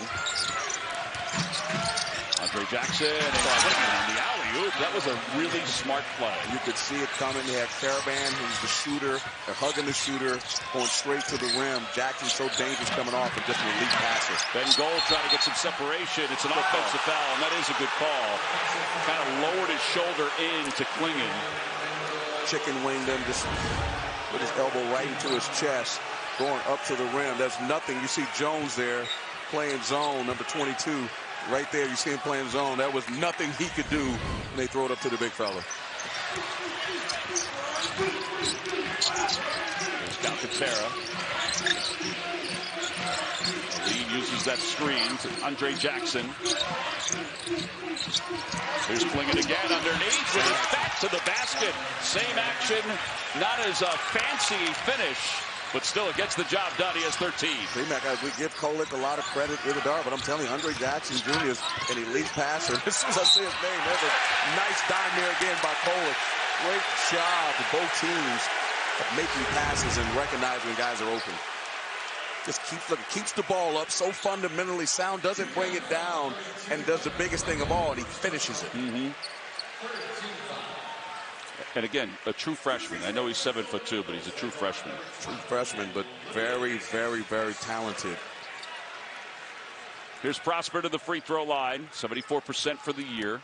Andre Jackson and the alley-oop. That was a really smart play. You could see it coming. They had Caravan, who's the shooter. They're hugging the shooter, going straight to the rim. Jackson's so dangerous coming off and just an elite passer. Ben Gold trying to get some separation. It's an offensive foul, and that is a good call. Kind of lowered his shoulder in to Klingon. Chicken winged him, just put his elbow right into his chest, going up to the rim. There's nothing. You see Jones there playing zone, number 22. Right there, you see him playing zone. That was nothing he could do, and they throw it up to the big fella. There's Calcaterra. Lee uses that screen to Andre Jackson. There's Klingon again underneath with his back to the basket. Same action, not as a fancy finish, but still it gets the job done. He has 13. We give Kolek a lot of credit in the dark, but I'm telling you, Andre Jackson Jr. is an elite passer. As soon as I see his name, there's a nice dime there again by Kolek. Great job for both teams of making passes and recognizing when guys are open. Just keeps looking, keeps the ball up, so fundamentally sound, doesn't bring it down, and does the biggest thing of all, and he finishes it. And again, a true freshman. I know he's 7'2", but he's a true freshman. True freshman, but very, very, very talented. Here's Prosper to the free throw line, 74% for the year.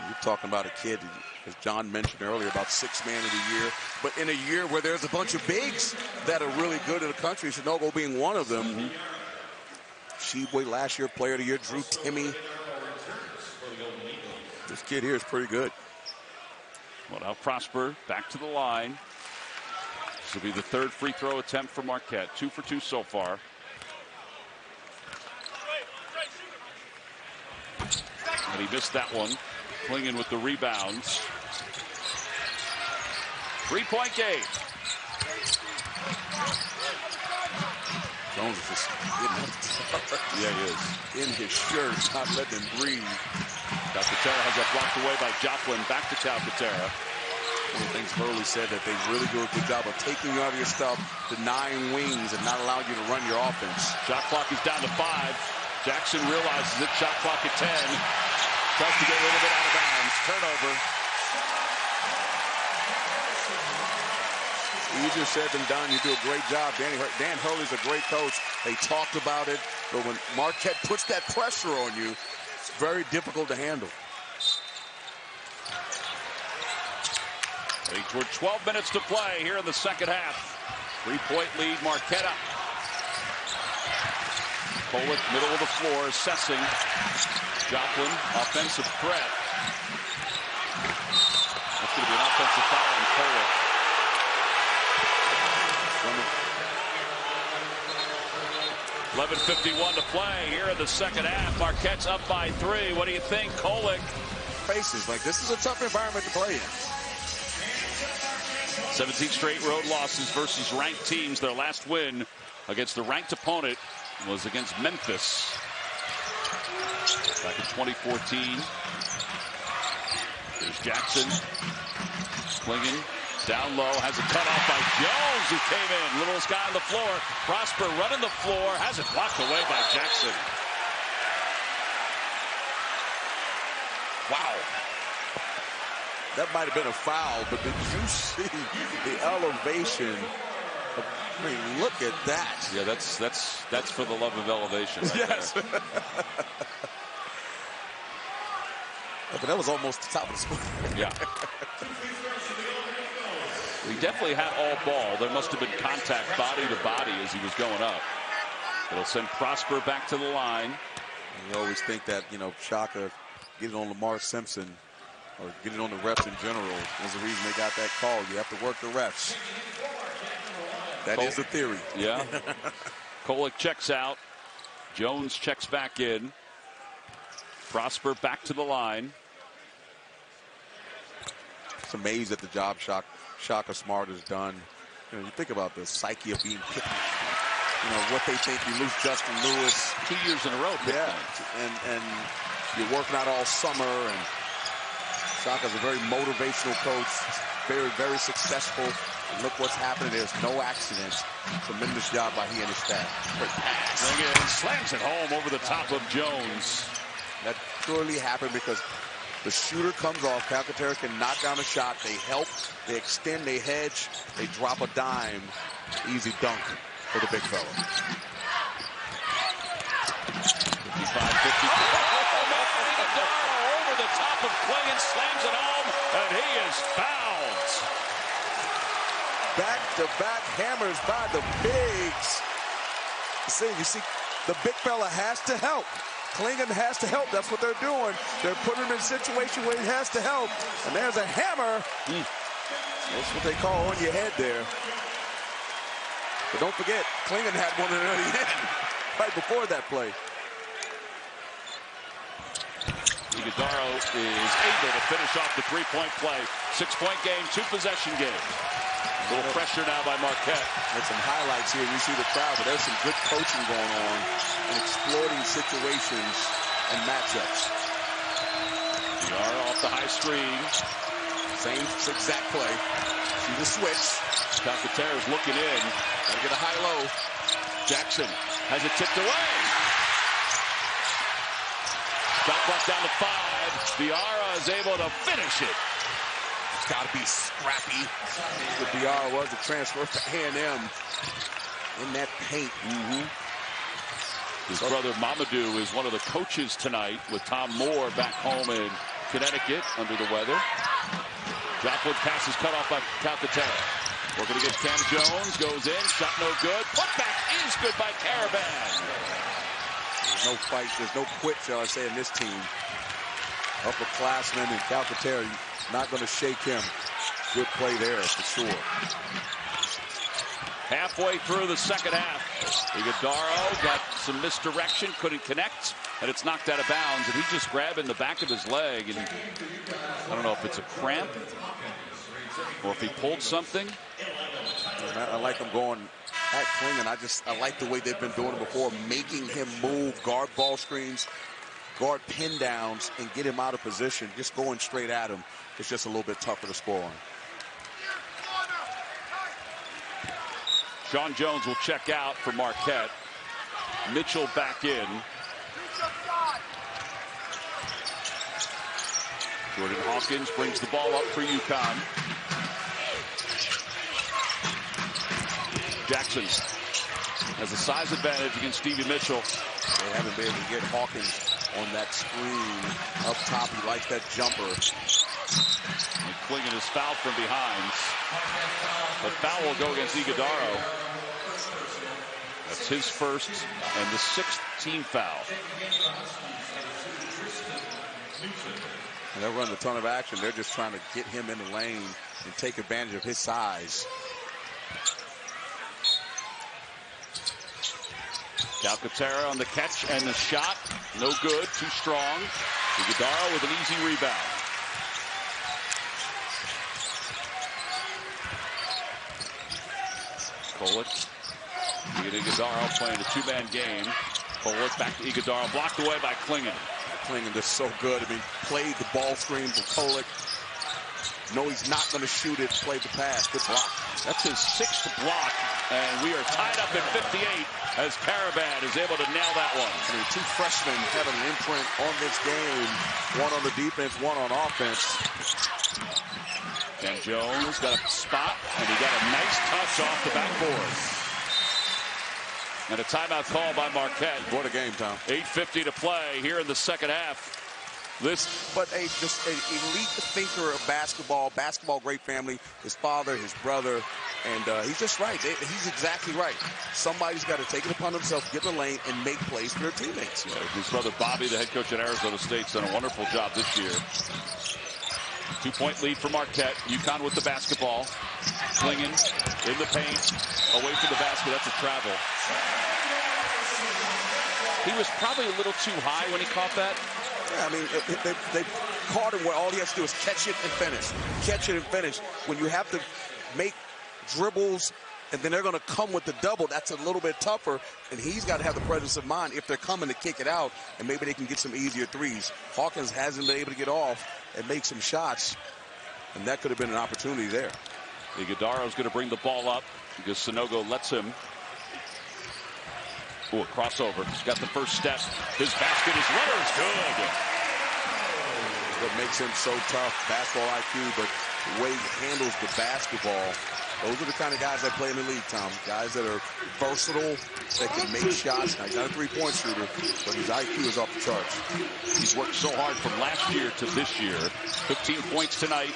You're talking about a kid, as John mentioned earlier, about 6th man of the year. But in a year where there's a bunch of bigs that are really good in the country, Sanogo being one of them. Sheboy last year, player of the year, Drew Timme. This kid here is pretty good. Well, now Prosper back to the line. This will be the 3rd free throw attempt for Marquette. 2 for 2 so far. And he missed that one. Klingon with the rebounds. 3-point game. Jones is just getting up. Yeah, he is. In his shirt, not letting him breathe. Calcaterra has that blocked away by Joplin. Back to Calcaterra. One of the things Hurley said, that they really do a good job of taking you out of your stuff, denying wings, and not allowing you to run your offense. Shot clock is down to 5. Jackson realizes it. Shot clock at 10. Tries to get a little bit out of bounds. Turnover. Easier said than done. You do a great job. Dan Hurley's a great coach. They talked about it, but when Marquette puts that pressure on you, it's very difficult to handle. We're 12 minutes to play here in the second half. 3-point lead, Marquette up. Kolek, middle of the floor, assessing. Joplin, offensive threat. That's going to be an offensive foul on Kolek. 11:51 to play here in the second half. Marquette's up by 3. What do you think, Kolek? Faces like this is a tough environment to play in. 17 straight road losses versus ranked teams. Their last win against the ranked opponent was against Memphis back in 2014. There's Jackson. Klingon down low, has a cutoff by Jones, who came in. Littlest guy on the floor. Prosper running the floor, has it blocked away by Jackson. Wow. That might have been a foul, but did you see the elevation? I mean, look at that. Yeah, that's for the love of elevation. Right yes. But that was almost the top of the score. Yeah. He definitely had all ball. There must have been contact body to body as he was going up. It'll send Prosper back to the line. And you always think that, you know, Shaka getting on Lamar Simpson or getting on the refs in general was the reason they got that call. You have to work the refs. That is the theory. Yeah. Kolek checks out. Jones checks back in. Prosper back to the line. It's amazed at the job Shaka Smart has done. You know, you think about the psyche of being picked. You know, what they think. You lose Justin Lewis 2 years in a row. Yeah, and you're working out all summer, and Shaka's a very motivational coach, very, very successful. And look what's happening. There's no accidents. Tremendous job by he and his staff. Quick pass. Bring it in, slams it home over the top of Jones. That purely happened because the shooter comes off. Calcaterra can knock down a shot. They help. They extend. They hedge. They drop a dime. Easy dunk for the big fella. 55-54. Over the top of Clay and slams it home, and he is fouled. Back-to-back hammers by the bigs. You see, the big fella has to help. Klingon has to help. That's what they're doing. They're putting him in a situation where he has to help. And there's a hammer. That's what they call on your head there. But don't forget, Klingon had one already in right before that play. Iguodaro is able to finish off the three-point play. 6-point game, 2-possession game. A little pressure now by Marquette. There's some highlights here. You see the crowd, but there's some good coaching going on and exploiting situations and matchups. Diarra off the high screen. Same exact play. See the switch. Calcaterra is looking in. Gotta get a high-low. Jackson has it tipped away. Shot clock down to 5. Diarra is able to finish it. It's got to be scrappy. The Diarra was a transfer to A&M in that paint. His brother Mamadou is one of the coaches tonight with Tom Moore back home in Connecticut under the weather. Dropwood pass is cut off by Calcaterra. Working against Cam Jones. Goes in. Shot no good. Putback is good by Caravan. There's no fight. There's no quit, shall I say, in this team. Upperclassmen and Calcaterra, not going to shake him. Good play there for sure. Halfway through the second half, Iguodaro got some misdirection, couldn't connect, and it's knocked out of bounds, and he's just grabbing the back of his leg, and I don't know if it's a cramp or if he pulled something. I like him going at Klingon. I like the way they've been doing it before, making him move, guard ball screens, guard pin downs, and get him out of position. Just going straight at him. It's just a little bit tougher to score on. Sean Jones will check out for Marquette. Mitchell back in. Jordan Hawkins brings the ball up for UConn. Jackson has a size advantage against Stevie Mitchell. They haven't been able to get Hawkins on that screen up top. He likes that jumper. And Klingon is fouled from behind. But foul will go against Iguodaro. That's his first and the 6th team foul. And they'll run a ton of action. They're just trying to get him in the lane and take advantage of his size. Calcaterra on the catch and the shot. No good. Too strong. Iguodaro with an easy rebound. Kolek. Iguodaro playing a two-man game. Kolek back to Iguodaro. Blocked away by Klingon. Klingon just so good. I mean, played the ball screen for Kolek. No, he's not going to shoot it. Played the pass. Good block. That's his 6th block. And we are tied up at 58 as Caravan is able to nail that one. I mean, 2 freshmen having an imprint on this game. One on the defense, one on offense. And Jones got a spot, and he got a nice touch off the backboard. And a timeout call by Marquette. What a game, Tom. 8:50 to play here in the second half. But just an elite thinker of basketball, great family, his father, his brother, and he's just right. He's exactly right. Somebody's got to take it upon themselves, get in the lane, and make plays for their teammates. Yeah, his brother Bobby, the head coach at Arizona State, done a wonderful job this year. 2-point lead for Marquette. UConn with the basketball. Klingon in the paint, away from the basket. That's a travel. He was probably a little too high when he caught that. Yeah, I mean, they caught him where all he has to do is catch it and finish. Catch it and finish. When you have to make dribbles and then they're going to come with the double, that's a little bit tougher. And he's got to have the presence of mind if they're coming to kick it out, and maybe they can get some easier threes. Hawkins hasn't been able to get off and make some shots, and that could have been an opportunity there. Iguodaro's going to bring the ball up because Sanogo lets him. Oh, a crossover. He's got the first step. His basket, his runner is good. What makes him so tough, basketball IQ, but the way he handles the basketball. Those are the kind of guys that play in the league, Tom. Guys that are versatile, that can make shots. Now, he's not a three-point shooter, but his IQ is off the charts. He's worked so hard from last year to this year. 15 points tonight.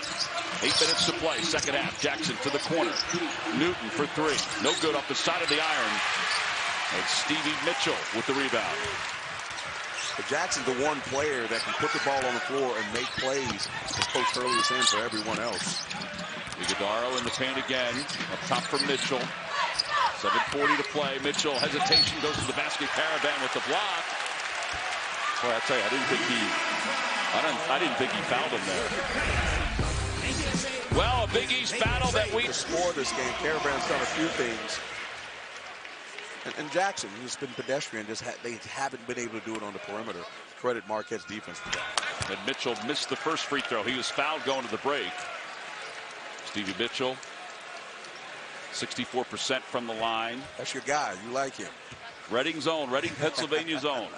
8 minutes to play. Second half. Jackson to the corner. Newton for three. No good off the side of the iron. And Stevie Mitchell with the rebound. But Jackson's the one player that can put the ball on the floor and make plays, as Coach Hurley was saying, for everyone else. Iguodaro in the paint again. Up top for Mitchell. 7:40 to play. Mitchell, hesitation, goes to the basket. Caravan with the block. Boy, I tell you, I didn't think he fouled him there. Well, a Big East battle that we... To score this game, Caravan's done a few things. And Jackson, who's been pedestrian, they haven't been able to do it on the perimeter. Credit Marquette's defense for that. And Mitchell missed the first free throw. He was fouled going to the break. Stevie Mitchell, 64% from the line. That's your guy. You like him. Reading zone, Reading, Pennsylvania zone.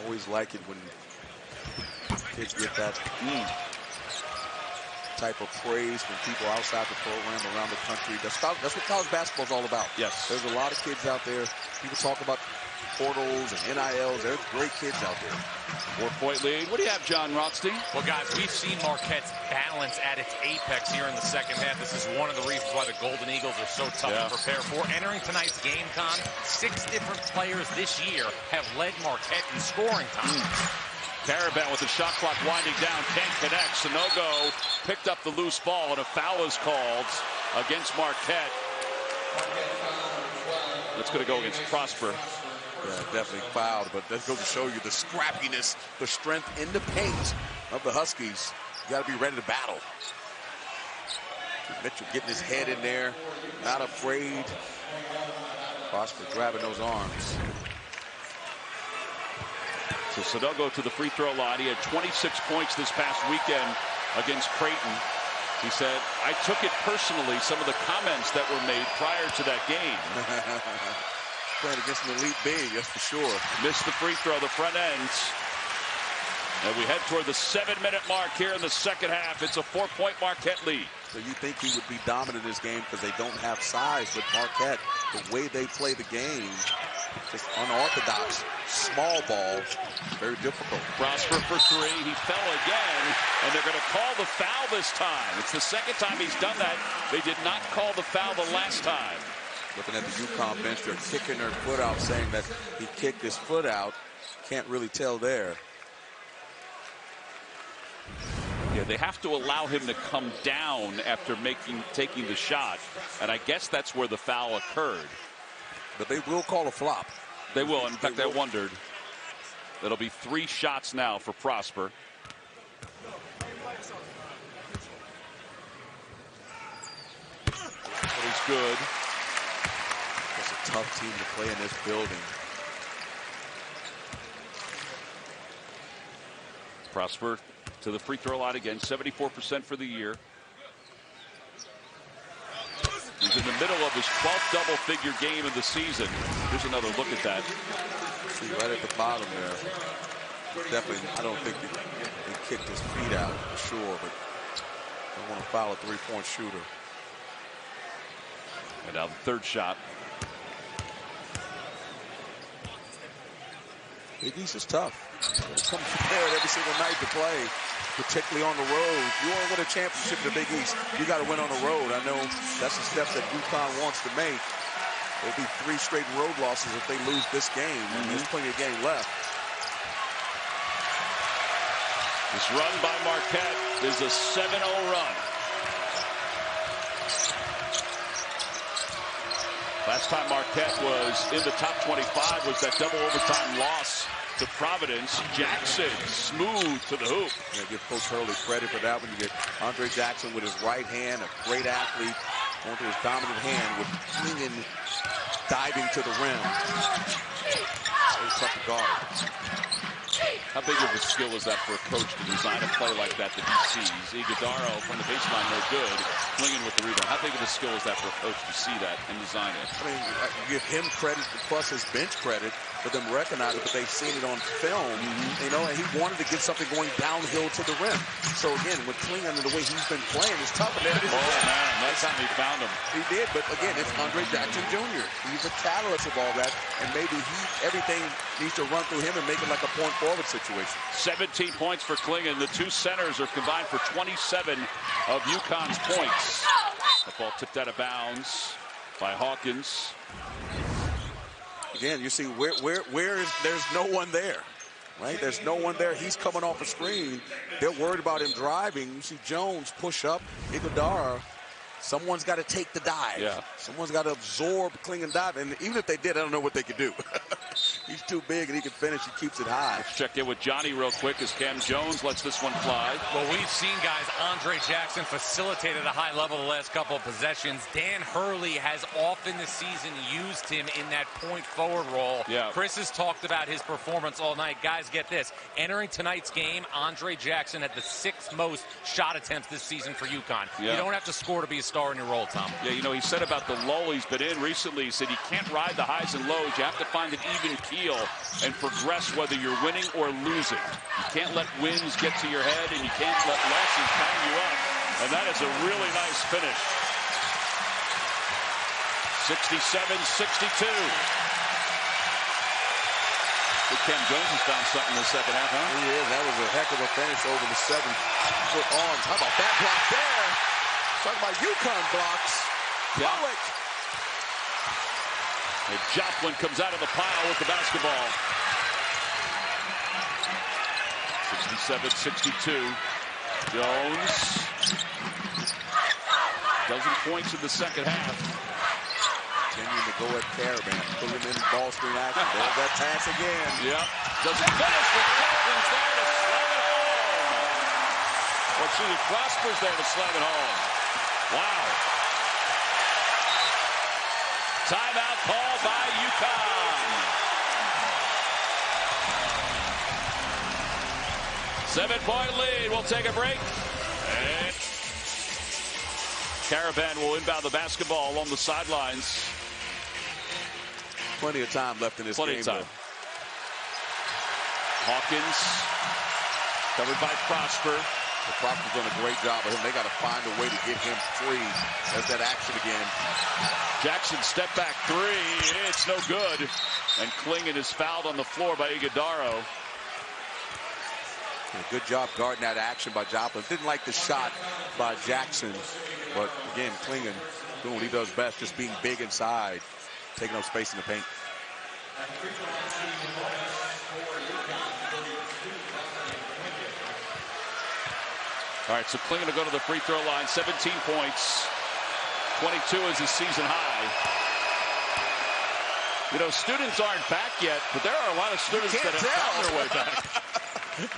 Always like it when kids get that type of praise from people outside the program, around the country. That's what college basketball is all about. Yes. There's a lot of kids out there. People talk about portals and NILs. There's great kids out there. 4-point lead. What do you have, John Rothstein? Well, guys, we've seen Marquette's balance at its apex here in the second half. This is one of the reasons why the Golden Eagles are so tough to prepare for. Entering tonight's game, Con, 6 different players this year have led Marquette in scoring time. Caravan with the shot clock winding down, can't connect. Sanogo picked up the loose ball, and a foul is called against Marquette. It's going to go against Prosper. Yeah, definitely fouled, but that goes to show you the scrappiness, the strength in the paint of the Huskies. You got to be ready to battle. Mitchell getting his head in there, not afraid. Prosper grabbing those arms. So Sanogo to the free throw line. He had 26 points this past weekend against Creighton. He said, I took it personally, some of the comments that were made prior to that game. Playing against an elite big, that's for sure. Missed the free throw, the front ends. And we head toward the 7-minute mark here in the second half. It's a 4-point Marquette lead. So you think he would be dominant in this game because they don't have size, but Marquette, the way they play the game, just unorthodox, small ball, very difficult. Prosper for three. He fell again, and they're going to call the foul this time. It's the second time he's done that. They did not call the foul the last time. Looking at the UConn bench, they're kicking their foot out, saying that he kicked his foot out. Can't really tell there. Yeah, they have to allow him to come down after taking the shot, and I guess that's where the foul occurred. But they will call a flop. They will. In fact, I wondered. That'll be 3 shots now for Prosper. But he's good. It's a tough team to play in this building. Prosper to the free throw line again, 74% for the year. He's in the middle of his 12th double-figure game of the season. Here's another look at that. See right at the bottom there. Definitely, I don't think he kicked his feet out for sure, but don't want to foul a three-point shooter. And now the third shot. Big East is tough. It comes prepared every single night to play, particularly on the road. You want to win a championship in the Big East, you got to win on the road. I know that's the steps that UConn wants to make. It'll be 3 straight road losses if they lose this game. And there's plenty of game left. This run by Marquette is a 7-0 run. Last time Marquette was in the top 25 was that double overtime loss to Providence. Jackson, smooth to the hoop. Yeah, give Coach Hurley credit for that one. You get Andre Jackson with his right hand, a great athlete, going to his dominant hand with Klingon diving to the rim. Very tough to guard. How big of a skill is that for a coach to design a play like that he sees? Iguodaro from the baseline, no good. Klingon with the rebound. How big of a skill is that for a coach to see that and design it? I mean, you give him credit plus his bench credit for them recognize it, but they've seen it on film, you know, and he wanted to get something going downhill to the rim. So again, with Klingon and the way he's been playing, it's tough. And there it is. Oh man, next time he found him. He did, but again, it's Andre Jackson Jr. He's a catalyst of all that, and maybe everything needs to run through him and make it like a point forward situation. 17 points for Klingon. The two centers are combined for 27 of UConn's points. The ball tipped out of bounds by Hawkins. Again, you see there's no one there, right? There's no one there. He's coming off a screen. They're worried about him driving. You see Jones push up, Iguodaro. Someone's got to take the dive. Yeah. Someone's got to absorb Klingon dive. And even if they did, I don't know what they could do. He's too big and he can finish. He keeps it high. Let's check in with Johnny real quick as Cam Jones lets this one fly. Well, we've seen, guys, Andre Jackson facilitate at a high level the last couple of possessions. Dan Hurley has often this season used him in that point forward role. Yeah. Chris has talked about his performance all night. Guys, get this. Entering tonight's game, Andre Jackson had the 6th most shot attempts this season for UConn. Yeah. You don't have to score to be a star in your role, Tom. Yeah, you know, he said about the lull he's been in recently, he said you can't ride the highs and lows. You have to find an even keel and progress whether you're winning or losing. You can't let wins get to your head, and you can't let losses bang you up. And that is a really nice finish. 67-62. Cam Jones has found something in the second half, huh? He is. That was a heck of a finish over the 7-foot arms. How about that block there? Talking about UConn blocks. Pollock. And Joplin comes out of the pile with the basketball. 67-62. Jones. Dozen points in the second half. Continuing to go at Caravan. Put him in ball screen action. There's that pass again. Yep. Doesn't finish, but Caravan's there to slam it home. Or excuse me, Prosper's there to slam it home. Wow. Timeout call by UConn. 7-point lead. We'll take a break. And Caravan will inbound the basketball along the sidelines. Plenty of time left in this Plenty game. of time. Hawkins covered by Prosper. The Prosper's done a great job of him. They got to find a way to get him free. There's that action again. Jackson step back three. It's no good. And Klingon is fouled on the floor by Iguodaro. Good job guarding that action by Joplin. Didn't like the shot by Jackson. But again, Klingon doing what he does best, just being big inside, taking up space in the paint. All right, so Klingon to go to the free throw line. 17 points. 22 is his season high. You know, students aren't back yet, but there are a lot of students that have found their way back.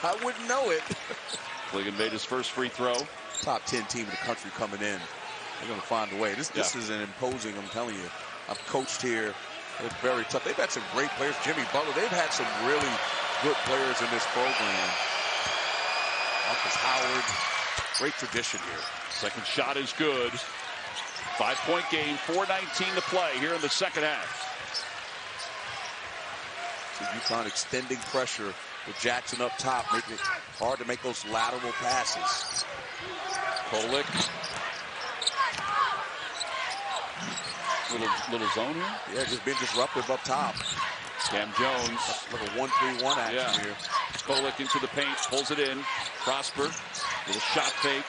I wouldn't know it. Klingon made his first free throw. Top 10 team in the country coming in. They're going to find a way. This is an imposing, I'm telling you. I've coached here. It's very tough. They've had some great players. Jimmy Butler. They've had some really good players in this program. Marcus Howard. Great tradition here. Second shot is good. 5-point game. 4:19 to play here in the second half. So UConn extending pressure with Jackson up top, making it hard to make those lateral passes. Pollock. Little zone here. Yeah, just being disruptive up top. Cam Jones. Little 1-3-1 action here. Pollock into the paint, pulls it in. Prosper, little shot fake.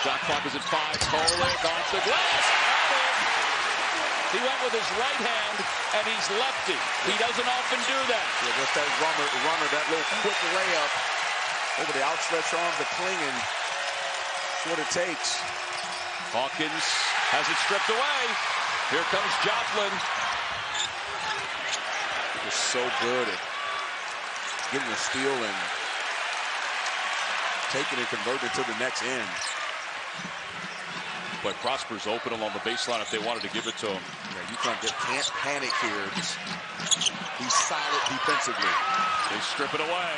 Shot clock is at 5. Pollock off the glass. He went with his right hand, and he's lefty. He doesn't often do that. Yeah, just that runner, that little quick layup over the outstretched arms of Klingon. That's what it takes. Hawkins has it stripped away. Here comes Joplin. Just so good at getting a steal and taking it, converting it to the next end. But Prosper's open along the baseline if they wanted to give it to him. Yeah, UConn can't panic here. Just be solid defensively. They strip it away.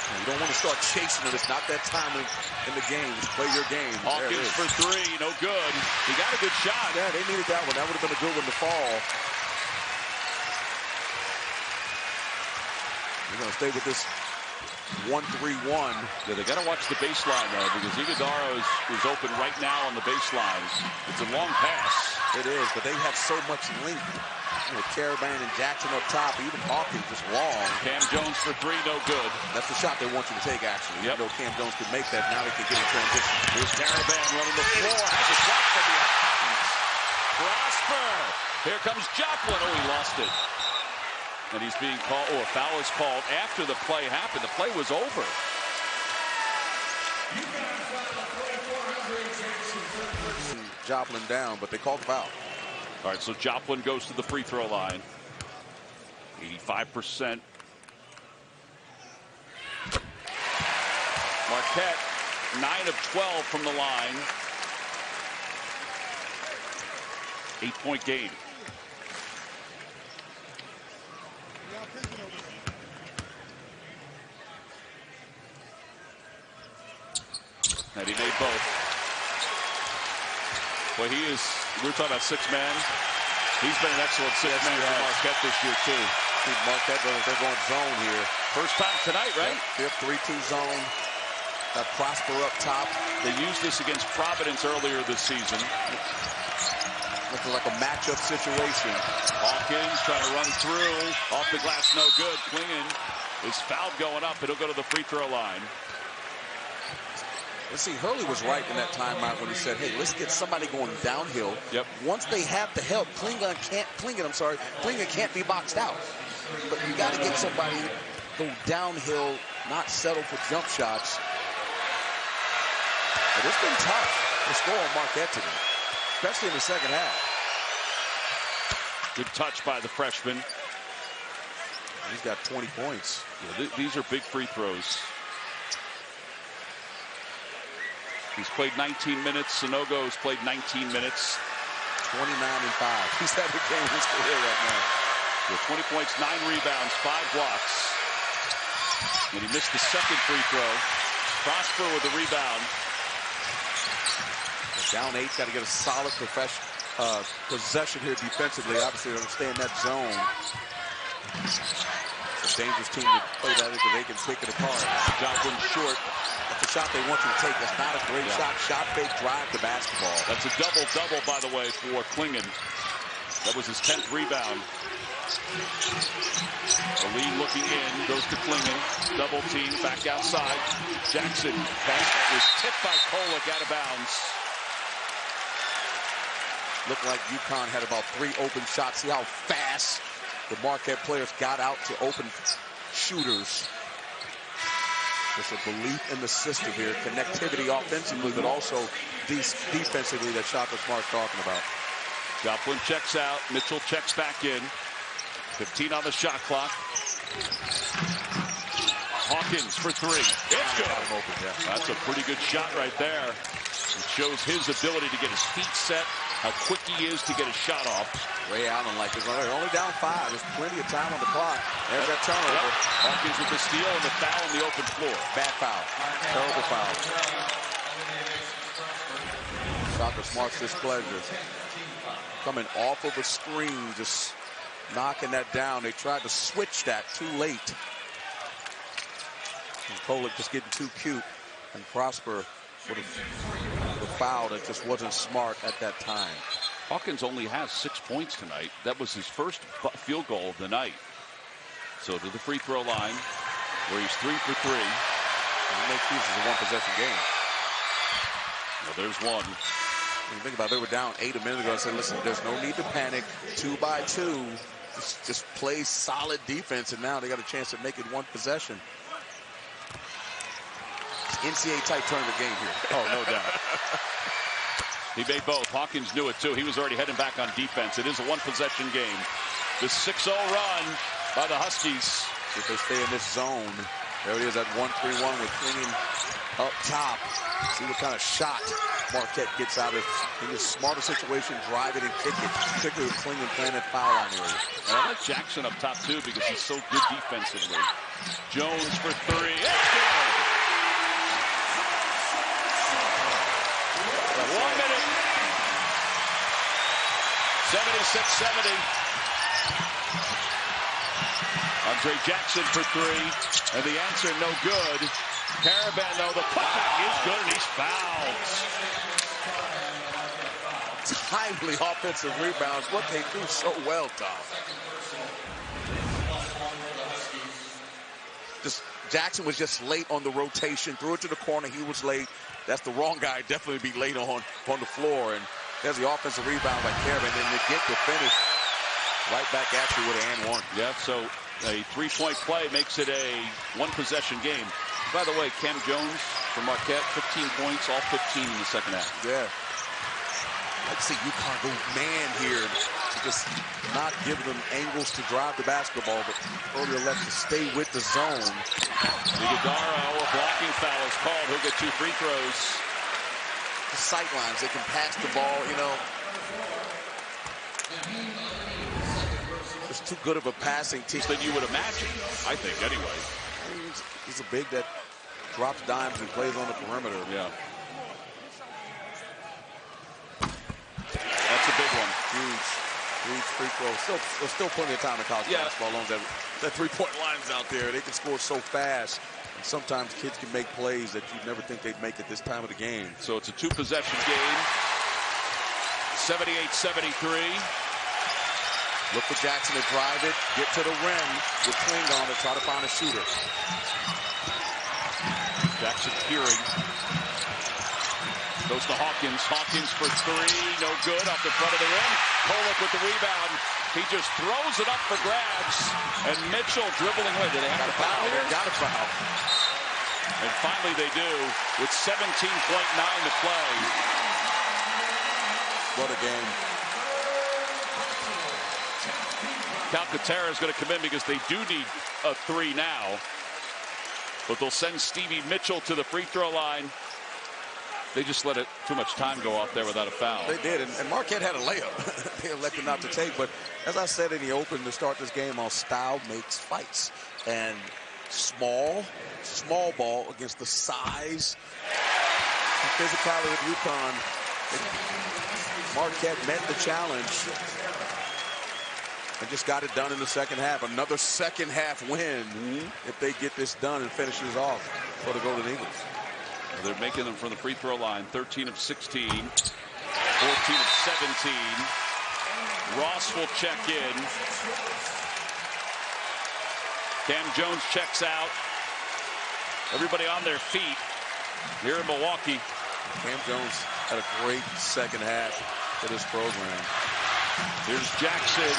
You don't want to start chasing it. It's not that time in the game. Just play your game. Hawkins for three, no good. He got a good shot. Yeah, they needed that one. That would have been a good one to fall. We're going to stay with this 1-3-1. Yeah, they got to watch the baseline, though, because Iguodaro is open right now on the baseline. It's a long pass. It is, but they have so much length. With Caravan and Jackson up top, even Hawkins just long. Cam Jones for three, no good. That's the shot they want you to take, actually. Yep. Even though Cam Jones could make that, now they can get in transition. Here's Caravan running the floor, has a shot from behind. Prosper. Here comes Joplin. Oh, he lost it. And he's being called, a foul is called after the play happened. The play was over. Joplin down, but they called the foul. All right, so Joplin goes to the free throw line. 85%. Marquette, 9 of 12 from the line. 8-point game. And he made both. Well, we were talking about six-man. He's been an excellent six-man for Marquette this year, too. Marquette, they're going zone here. First time tonight, right? Yep, 3-2 zone. Got Prosper up top. They used this against Providence earlier this season. Looking like a matchup situation. Hawkins trying to run through. Off the glass, no good. Klingon is fouled going up. It'll go to the free throw line. Let's see, Hurley was right in that timeout when he said, hey, let's get somebody going downhill. Yep. Once they have the help, Klingon can't be boxed out. But you got to get somebody go downhill, not settle for jump shots. But it's been tough to score on Marquette today, especially in the second half. Good touch by the freshman. He's got 20 points. Yeah, these are big free throws. He's played 19 minutes. Sanogo's played 19 minutes. 29 and 5. He's having a game in his career right now. Yeah, 20 points, 9 rebounds, 5 blocks. And he missed the second free throw. Prosper with the rebound. Down 8, got to get a solid possession here defensively. Obviously, they'll stay in that zone. It's a dangerous team to play that because they can pick it apart. Joplin short. That's a shot they want you to take. That's not a great shot. Shot fake, drive the basketball. That's a double-double, by the way, for Klingon. That was his 10th rebound. The lead looking in, goes to Klingon. Double team, back outside. Jackson was tipped by Kolek out of bounds. Looked like UConn had about 3 open shots. See how fast the Marquette players got out to open shooters. There's a belief in the system here. Connectivity offensively, but also defensively, that shot that Smart's talking about. Joplin checks out. Mitchell checks back in. 15 on the shot clock. Hawkins for 3. It's good. That's a pretty good shot right there. It shows his ability to get his feet set, how quick he is to get a shot off. Ray Allen like this. They're only down 5. There's plenty of time on the clock. There's that turnover. Yep. Hawkins with the steal and the foul on the open floor. Bad foul. Terrible foul. Shaka Smart's displeasure. Coming off of a screen, just knocking that down. They tried to switch that too late. And Kolek just getting too cute. And Prosper with a foul that just wasn't smart at that time. Hawkins only has 6 points tonight. That was his first field goal of the night. So to the free throw line, where he's 3 for 3. He makes these as a one-possession game. Well, there's one. When you think about it, they were down 8 a minute ago. I said, listen, there's no need to panic. 2 by 2. Just play solid defense, and now they got a chance to make it one possession. NCAA type tournament game here. Oh, no doubt. He made both. Hawkins knew it, too. He was already heading back on defense. It is a one-possession game. The 6-0 run by the Huskies If they stay in this zone, there it is at 1-3-1 with Clingan up top. See what kind of shot Marquette gets out of in this smarter situation, drive it and kick it, particularly with Clingan playing that foul line area. And I like Jackson up top, too, because he's so good defensively. Jones for three. It's good. 1 minute. 76-70. Andre Jackson for three. And the answer, no good. Caravan, though, the putback is good, and he's fouled. Timely offensive rebounds, what they do so well, Tom. Jackson was just late on the rotation, threw it to the corner, he was late. That's the wrong guy, definitely be late on the floor. And there's the offensive rebound by Caravan, and they get the finish right back at you with an and one. Yeah, so a three-point play makes it a one-possession game. By the way, Cam Jones from Marquette, 15 points, all 15 in the second half. Yeah. Let's see UConn go man here to just not give them angles to drive the basketball, but earlier left to stay with the zone. Iguodala, a blocking foul is called. He'll get 2 free throws. The sight lines, they can pass the ball, you know. It's too good of a passing team than you would imagine, I think, anyway. He's a big that drops dimes and plays on the perimeter. Yeah. That's a big one. Huge free throw. There's still plenty of time in college basketball. As long as that three-point line's out there, they can score so fast. And sometimes kids can make plays that you'd never think they'd make at this time of the game. So it's a two-possession game. 78-73. Look for Jackson to drive it, get to the rim with Kling on it, try to find a shooter. Jackson peering. Goes to Hawkins. Hawkins for three. No good off the front of the rim. Kolek with the rebound. He just throws it up for grabs. And Mitchell dribbling away. Did they have a foul here? Got a foul. And finally they do with 17.9 to play. What a game. Calcaterra is going to come in because they do need a three now. But they'll send Stevie Mitchell to the free throw line. They just let too much time go off there without a foul. They did, and Marquette had a layup. They elected not to take, but as I said in the open to start this game, on style makes fights. And small ball against the size and physicality of UConn. Marquette met the challenge and just got it done in the second half. Another second half win if they get this done and finish this off for the Golden Eagles. They're making them from the free throw line. 13 of 16, 14 of 17. Ross will check in. Cam Jones checks out. Everybody on their feet here in Milwaukee. Cam Jones had a great second half for this program. Here's Jackson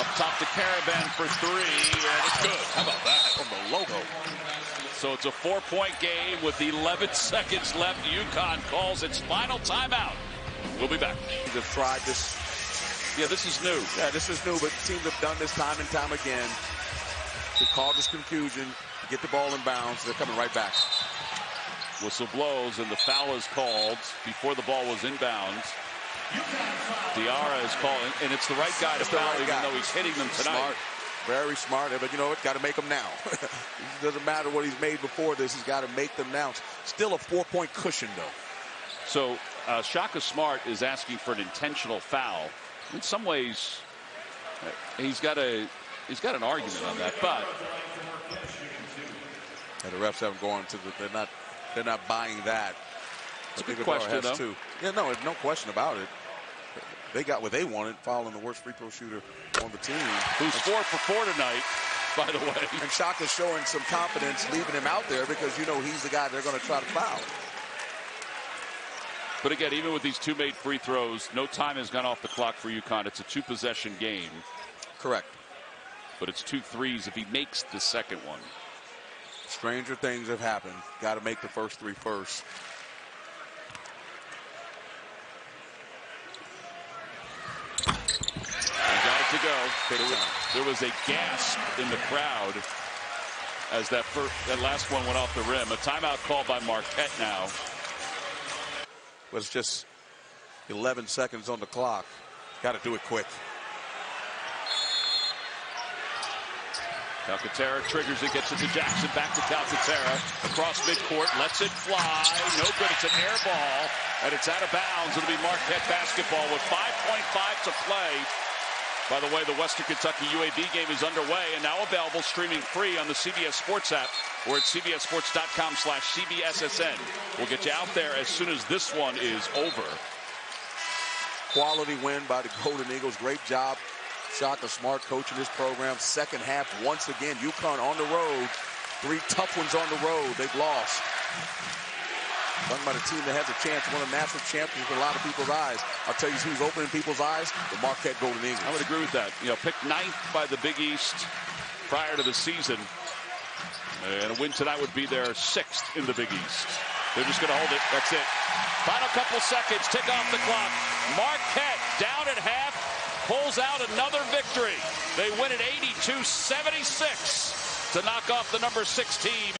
up top to Caravan for three, and it's good. How about that from the logo? So it's a 4-point game with 11 seconds left. UConn calls its final timeout. We'll be back. They've tried this. Yeah, this is new. Yeah, this is new, but teams have done this time and time again to cause this confusion, to get the ball in bounds. They're coming right back. Whistle blows, and the foul is called before the ball was in bounds. Diarra is calling, and it's the right guy to foul, even though he's hitting them tonight. Smart. Very smart, but you know what? Got to make them now. It doesn't matter what he's made before this. He's got to make them now. Still a 4-point cushion, though. So Shaka Smart is asking for an intentional foul. In some ways, he's got an argument on that, but and the refs haven't gone to the. They're not buying that. It's a good question, though. Too. Yeah, no question about it. They got what they wanted, fouling the worst free throw shooter on the team. Who's 4 for 4 tonight, by the way. And Shaka's showing some confidence leaving him out there because, you know, he's the guy they're going to try to foul. But again, even with these two made free throws, no time has gone off the clock for UConn. It's a two-possession game. Correct. But it's 2 threes if he makes the second one. Stranger things have happened. Got to make the first 3 first. Got it to go. There was a gasp in the crowd as that last one went off the rim. A timeout called by Marquette now. Well, it's just 11 seconds on the clock. Got to do it quick. Calcaterra triggers it, gets it to Jackson, back to Calcaterra, across midcourt, lets it fly, no good, it's an air ball, and it's out of bounds. It'll be Marquette basketball with 5.5 to play. By the way, the Western Kentucky UAB game is underway and now available streaming free on the CBS Sports app or at cbssports.com/CBSSN. We'll get you out there as soon as this one is over. Quality win by the Golden Eagles. Great job. Shaka Smart coaching this program. Second half, once again, UConn on the road. 3 tough ones on the road. They've lost. Talking about a team that has a chance to win a national championship in a lot of people's eyes. I'll tell you who's opening people's eyes, the Marquette Golden Eagles. I would agree with that. You know, picked 9th by the Big East prior to the season. And a win tonight would be their 6th in the Big East. They're just going to hold it. That's it. Final couple seconds. Tick off the clock. Marquette down at half. Pulls out another victory. They win at 82-76 to knock off the number 6 team.